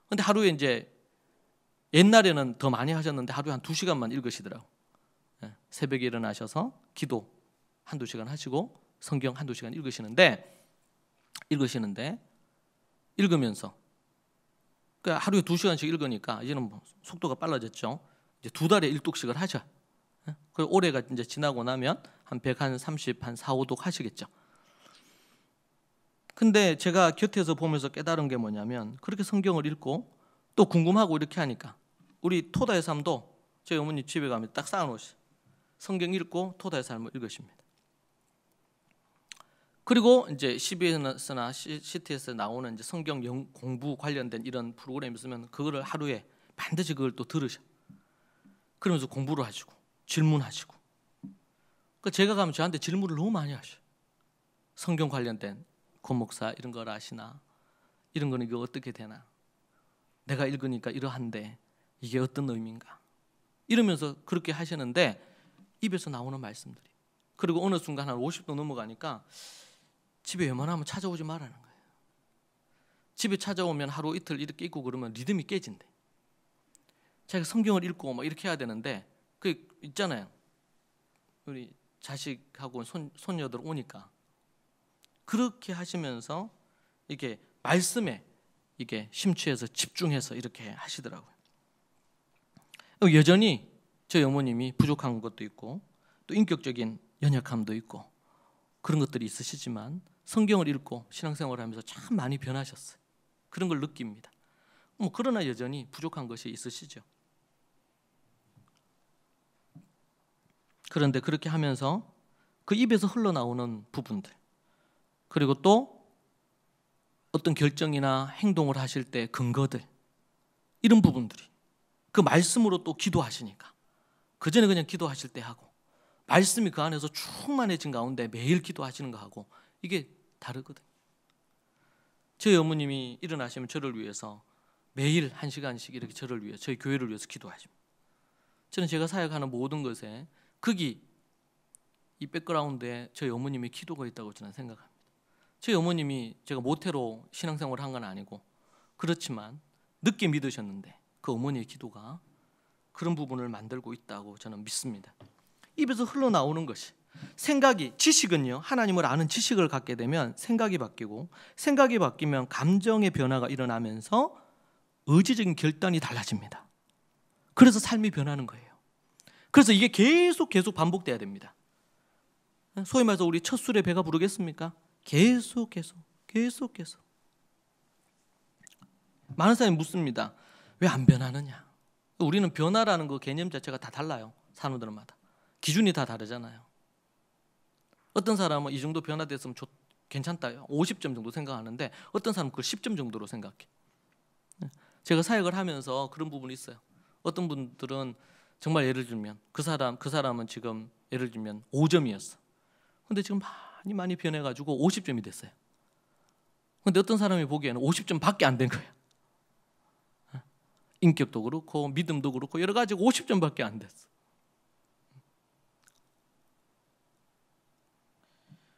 근데 하루에 이제 옛날에는 더 많이 하셨는데 하루에 한 2시간만 읽으시더라고. 새벽에 일어나셔서 기도 한두 시간 하시고 성경 한두 시간 읽으면서 그러니까 하루에 2시간씩 읽으니까 이제는 뭐 속도가 빨라졌죠. 이제 2달에 1독씩을 하죠. 그 올해가 이제 지나고 나면 한 130, 한 4, 5독 하시겠죠. 근데 제가 곁에서 보면서 깨달은 게 뭐냐면, 그렇게 성경을 읽고 또 궁금하고 이렇게 하니까 우리 토다의 삶도 저희 어머니 집에 가면 딱 쌓아놓으시. 성경 읽고 토다의 삶을 읽으십니다. 그리고 이제 CBS나 CTS에 나오는 이제 성경 공부 관련된 이런 프로그램이 있으면 그거를 하루에 반드시 그걸 또 들으셔. 그러면서 공부를 하시고 질문하시고. 그 제가 가면 저한테 질문을 너무 많이 하셔. 성경 관련된 권 목사 이런 걸 아시나? 이런 거는 이거 어떻게 되나? 내가 읽으니까 이러한데 이게 어떤 의미인가? 이러면서 그렇게 하시는데 입에서 나오는 말씀들이. 그리고 어느 순간 한 50도 넘어가니까 집에 웬만하면 찾아오지 말라는 거예요. 집에 찾아오면 하루 이틀 이렇게 있고 그러면 리듬이 깨진대. 자기가 성경을 읽고 막 이렇게 해야 되는데 그 있잖아요. 우리 자식하고 손녀들 오니까 그렇게 하시면서 이렇게 말씀에 이게 심취해서 집중해서 이렇게 하시더라고요. 여전히 저희 어머님이 부족한 것도 있고 또 인격적인 연약함도 있고 그런 것들이 있으시지만 성경을 읽고 신앙생활을 하면서 참 많이 변하셨어요. 그런 걸 느낍니다. 그러나 여전히 부족한 것이 있으시죠. 그런데 그렇게 하면서 그 입에서 흘러나오는 부분들, 그리고 또 어떤 결정이나 행동을 하실 때 근거들, 이런 부분들이 그 말씀으로 또 기도하시니까 그전에 그냥 기도하실 때 하고 말씀이 그 안에서 충만해진 가운데 매일 기도하시는 거 하고 이게 다르거든요. 저희 어머님이 일어나시면 저를 위해서 매일 1시간씩 이렇게 저를 위해 저희 교회를 위해서 기도하십니다. 저는 제가 사역하는 모든 것에 거기 이 백그라운드에 저희 어머님의 기도가 있다고 저는 생각합니다. 저희 어머님이 제가 모태로 신앙생활을 한 건 아니고 그렇지만 늦게 믿으셨는데 그 어머니의 기도가 그런 부분을 만들고 있다고 저는 믿습니다. 입에서 흘러나오는 것이 생각이, 지식은요, 하나님을 아는 지식을 갖게 되면 생각이 바뀌고 생각이 바뀌면 감정의 변화가 일어나면서 의지적인 결단이 달라집니다. 그래서 삶이 변하는 거예요. 그래서 이게 계속 반복돼야 됩니다. 소위 말해서 우리 첫 술에 배가 부르겠습니까? 계속 많은 사람이 묻습니다. 왜 안 변하느냐? 우리는 변화라는 그 개념 자체가 다 달라요. 사람들마다 기준이 다 다르잖아요. 어떤 사람은 이 정도 변화됐으면 괜찮다 50점 정도 생각하는데 어떤 사람은 그걸 10점 정도로 생각해. 제가 사역을 하면서 그런 부분이 있어요. 어떤 분들은 정말 예를 들면 그 사람은 지금 예를 들면 5점이었어. 근데 지금 많이 변해가지고 50점이 됐어요. 근데 어떤 사람이 보기에는 50점밖에 안 된 거예요. 인격도 그렇고 믿음도 그렇고 여러 가지 50점밖에 안 됐어.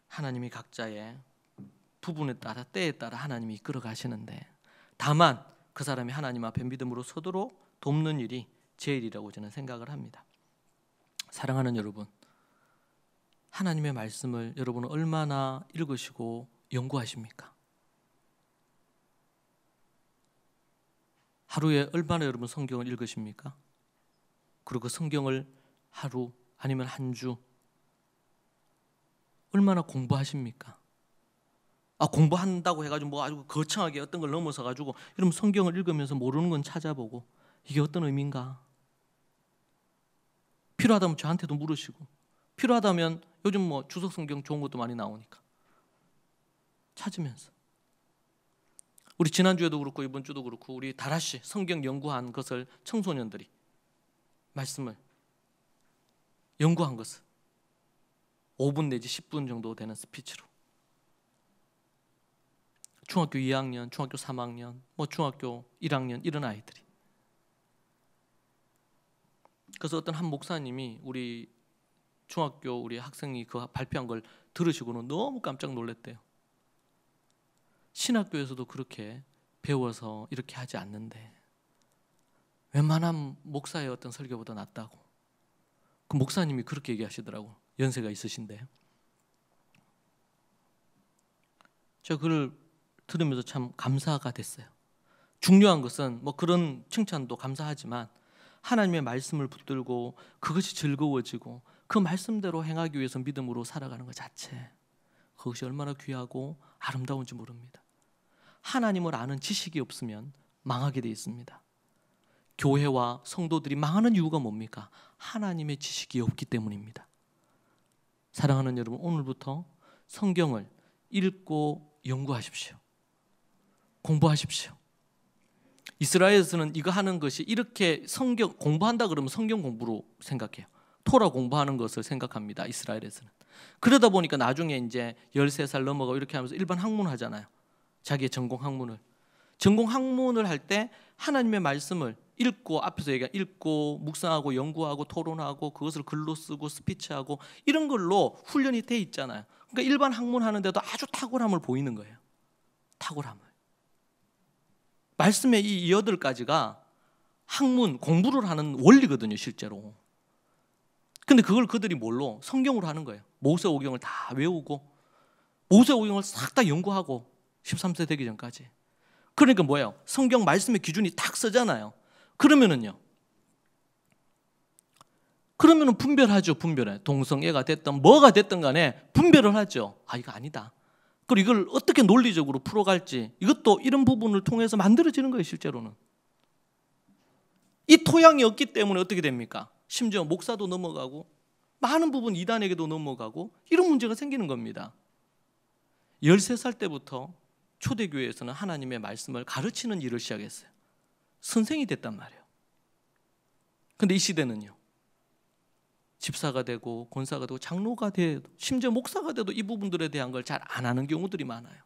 하나님이 각자의 부분에 따라 때에 따라 하나님이 이끌어 가시는데 다만 그 사람이 하나님 앞에 믿음으로 서도록 돕는 일이 제일이라고 저는 생각을 합니다. 사랑하는 여러분, 하나님의 말씀을 여러분은 얼마나 읽으시고 연구하십니까? 하루에 얼마나 여러분 성경을 읽으십니까? 그리고 그 성경을 하루 아니면 한 주 얼마나 공부하십니까? 공부한다고 해가지고 뭐 아주 거창하게 어떤 걸 넘어서 가지고 여러분 성경을 읽으면서 모르는 건 찾아보고 이게 어떤 의미인가? 필요하다면 저한테도 물으시고 필요하다면 요즘 뭐 주석 성경 좋은 것도 많이 나오니까 찾으면서 우리 지난주에도 그렇고 이번 주도 그렇고 우리 다라시 성경 연구한 것을 청소년들이 말씀을 연구한 것을 5분 내지 10분 정도 되는 스피치로 중학교 2학년, 중학교 3학년, 뭐 중학교 1학년 이런 아이들이. 그래서 어떤 한 목사님이 우리 중학교 우리 학생이 그 발표한 걸 들으시고는 너무 깜짝 놀랐대요. 신학교에서도 그렇게 배워서 이렇게 하지 않는데 웬만한 목사의 어떤 설교보다 낫다고. 그 목사님이 그렇게 얘기하시더라고. 연세가 있으신데. 제가 그걸 들으면서 참 감사가 됐어요. 중요한 것은 뭐 그런 칭찬도 감사하지만 하나님의 말씀을 붙들고 그것이 즐거워지고 그 말씀대로 행하기 위해서 믿음으로 살아가는 것 자체, 그것이 얼마나 귀하고 아름다운지 모릅니다. 하나님을 아는 지식이 없으면 망하게 돼 있습니다. 교회와 성도들이 망하는 이유가 뭡니까? 하나님의 지식이 없기 때문입니다. 사랑하는 여러분, 오늘부터 성경을 읽고 연구하십시오. 공부하십시오. 이스라엘에서는 이거 하는 것이 이렇게 성경 공부한다 그러면 성경 공부로 생각해요. 토라 공부하는 것을 생각합니다. 이스라엘에서는. 그러다 보니까 나중에 이제 13살 넘어가고 이렇게 하면서 일반 학문 하잖아요. 자기의 전공 학문을. 전공 학문을 할 때 하나님의 말씀을 읽고, 앞에서 얘기한 읽고 묵상하고 연구하고 토론하고 그것을 글로 쓰고 스피치하고 이런 걸로 훈련이 돼 있잖아요. 그러니까 일반 학문 하는데도 아주 탁월함을 보이는 거예요. 탁월함을. 말씀의 이 8가지가 학문, 공부를 하는 원리거든요, 실제로. 근데 그걸 그들이 뭘로? 성경으로 하는 거예요. 모세오경을 다 외우고 모세오경을 싹 다 연구하고 13세 되기 전까지. 그러니까 뭐예요? 성경 말씀의 기준이 딱 서잖아요. 그러면은 분별하죠. 분별해. 동성애가 됐든 뭐가 됐든 간에 분별을 하죠. 아, 이거 아니다. 그리고 이걸 어떻게 논리적으로 풀어갈지, 이것도 이런 부분을 통해서 만들어지는 거예요. 실제로는 이 토양이 없기 때문에 어떻게 됩니까? 심지어 목사도 넘어가고 많은 부분 이단에게도 넘어가고 이런 문제가 생기는 겁니다. 13살 때부터 초대교회에서는 하나님의 말씀을 가르치는 일을 시작했어요. 선생이 됐단 말이에요. 근데 이 시대는요, 집사가 되고 권사가 되고 장로가 돼도 심지어 목사가 돼도 이 부분들에 대한 걸 잘 안 하는 경우들이 많아요.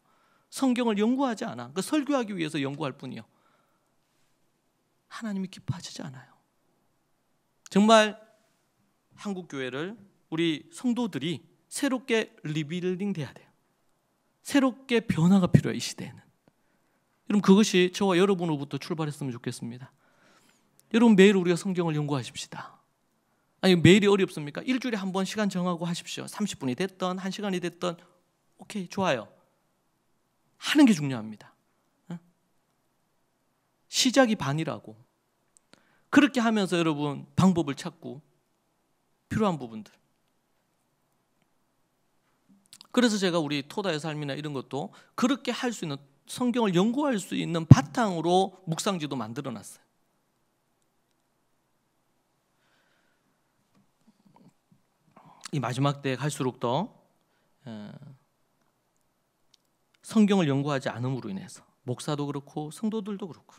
성경을 연구하지 않아. 그러니까 설교하기 위해서 연구할 뿐이요. 하나님이 기뻐하시지 않아요. 정말 한국 교회를 우리 성도들이 새롭게 리빌딩 돼야 돼요. 새롭게 변화가 필요해요. 이 시대에는. 여러분, 그것이 저와 여러분으로부터 출발했으면 좋겠습니다. 여러분, 매일 우리가 성경을 연구하십시다. 아니, 매일이 어렵습니까? 일주일에 한 번 시간 정하고 하십시오. 30분이 됐든 1시간이 됐든 오케이, 좋아요. 하는 게 중요합니다. 시작이 반이라고. 그렇게 하면서 여러분 방법을 찾고 필요한 부분들. 그래서 제가 우리 토다의 삶이나 이런 것도 그렇게 할 수 있는, 성경을 연구할 수 있는 바탕으로 묵상지도 만들어놨어요. 이 마지막 때 갈수록 더 성경을 연구하지 않음으로 인해서 목사도 그렇고 성도들도 그렇고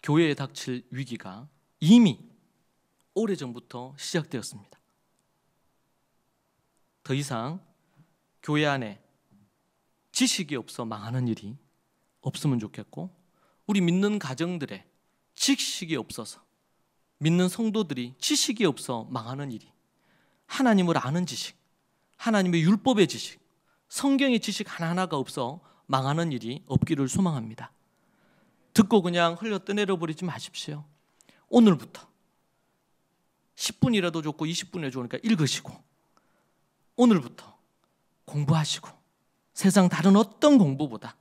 교회에 닥칠 위기가 이미 오래전부터 시작되었습니다. 더 이상 교회 안에 지식이 없어 망하는 일이 없으면 좋겠고, 우리 믿는 가정들의 지식이 없어서, 믿는 성도들이 지식이 없어 망하는 일이, 하나님을 아는 지식, 하나님의 율법의 지식, 성경의 지식 하나하나가 없어 망하는 일이 없기를 소망합니다. 듣고 그냥 흘려 떠내려 버리지 마십시오. 오늘부터 10분이라도 좋고 20분이라도 좋으니까 읽으시고, 오늘부터 공부하시고, 세상 다른 어떤 공부보다,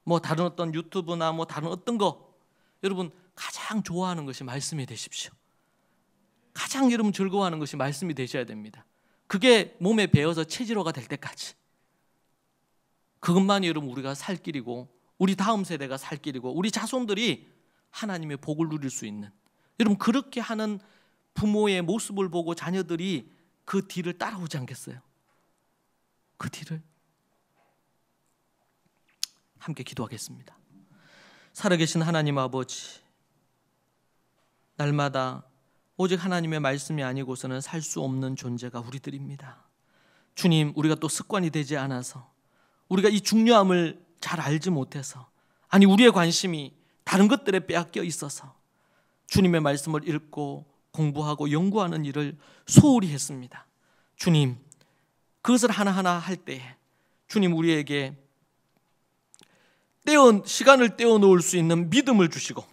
뭐 다른 어떤 유튜브나 뭐 다른 어떤 거, 여러분 가장 좋아하는 것이 말씀이 되십시오. 가장 여러분 즐거워하는 것이 말씀이 되셔야 됩니다. 그게 몸에 배어서 체질화가 될 때까지. 그것만이 여러분 우리가 살 길이고, 우리 다음 세대가 살 길이고, 우리 자손들이 하나님의 복을 누릴 수 있는, 여러분 그렇게 하는 부모의 모습을 보고 자녀들이 그 뒤를 따라오지 않겠어요? 그 뒤를. 함께 기도하겠습니다. 살아계신 하나님 아버지, 날마다 오직 하나님의 말씀이 아니고서는 살 수 없는 존재가 우리들입니다. 주님, 우리가 또 습관이 되지 않아서, 우리가 이 중요함을 잘 알지 못해서, 아니 우리의 관심이 다른 것들에 빼앗겨 있어서 주님의 말씀을 읽고 공부하고 연구하는 일을 소홀히 했습니다. 주님, 그것을 하나하나 할 때에 주님 우리에게 시간을 떼어 놓을 수 있는 믿음을 주시고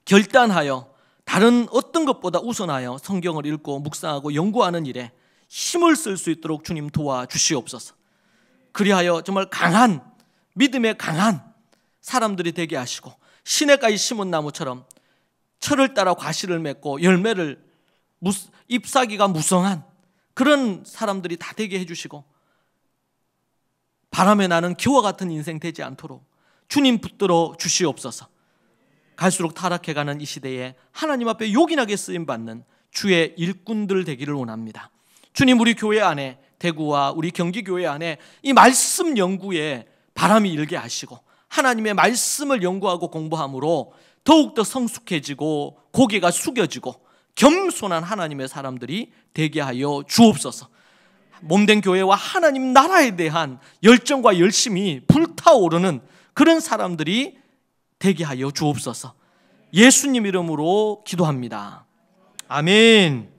결단하여 다른 어떤 것보다 우선하여 성경을 읽고 묵상하고 연구하는 일에 힘을 쓸 수 있도록 주님 도와주시옵소서. 그리하여 정말 강한, 믿음에 강한 사람들이 되게 하시고 시냇가에 심은 나무처럼 철을 따라 과실을 맺고 열매를 잎사귀가 무성한 그런 사람들이 다 되게 해주시고 바람에 나는 겨와 같은 인생 되지 않도록 주님 붙들어 주시옵소서. 갈수록 타락해가는 이 시대에 하나님 앞에 요긴하게 쓰임받는 주의 일꾼들 되기를 원합니다. 주님, 우리 교회 안에, 대구와 우리 경기교회 안에 이 말씀 연구에 바람이 일게 하시고 하나님의 말씀을 연구하고 공부함으로 더욱더 성숙해지고 고개가 숙여지고 겸손한 하나님의 사람들이 되게 하여 주옵소서. 몸된 교회와 하나님 나라에 대한 열정과 열심이 불타오르는 그런 사람들이 되게 하여 주옵소서. 예수님 이름으로 기도합니다. 아멘.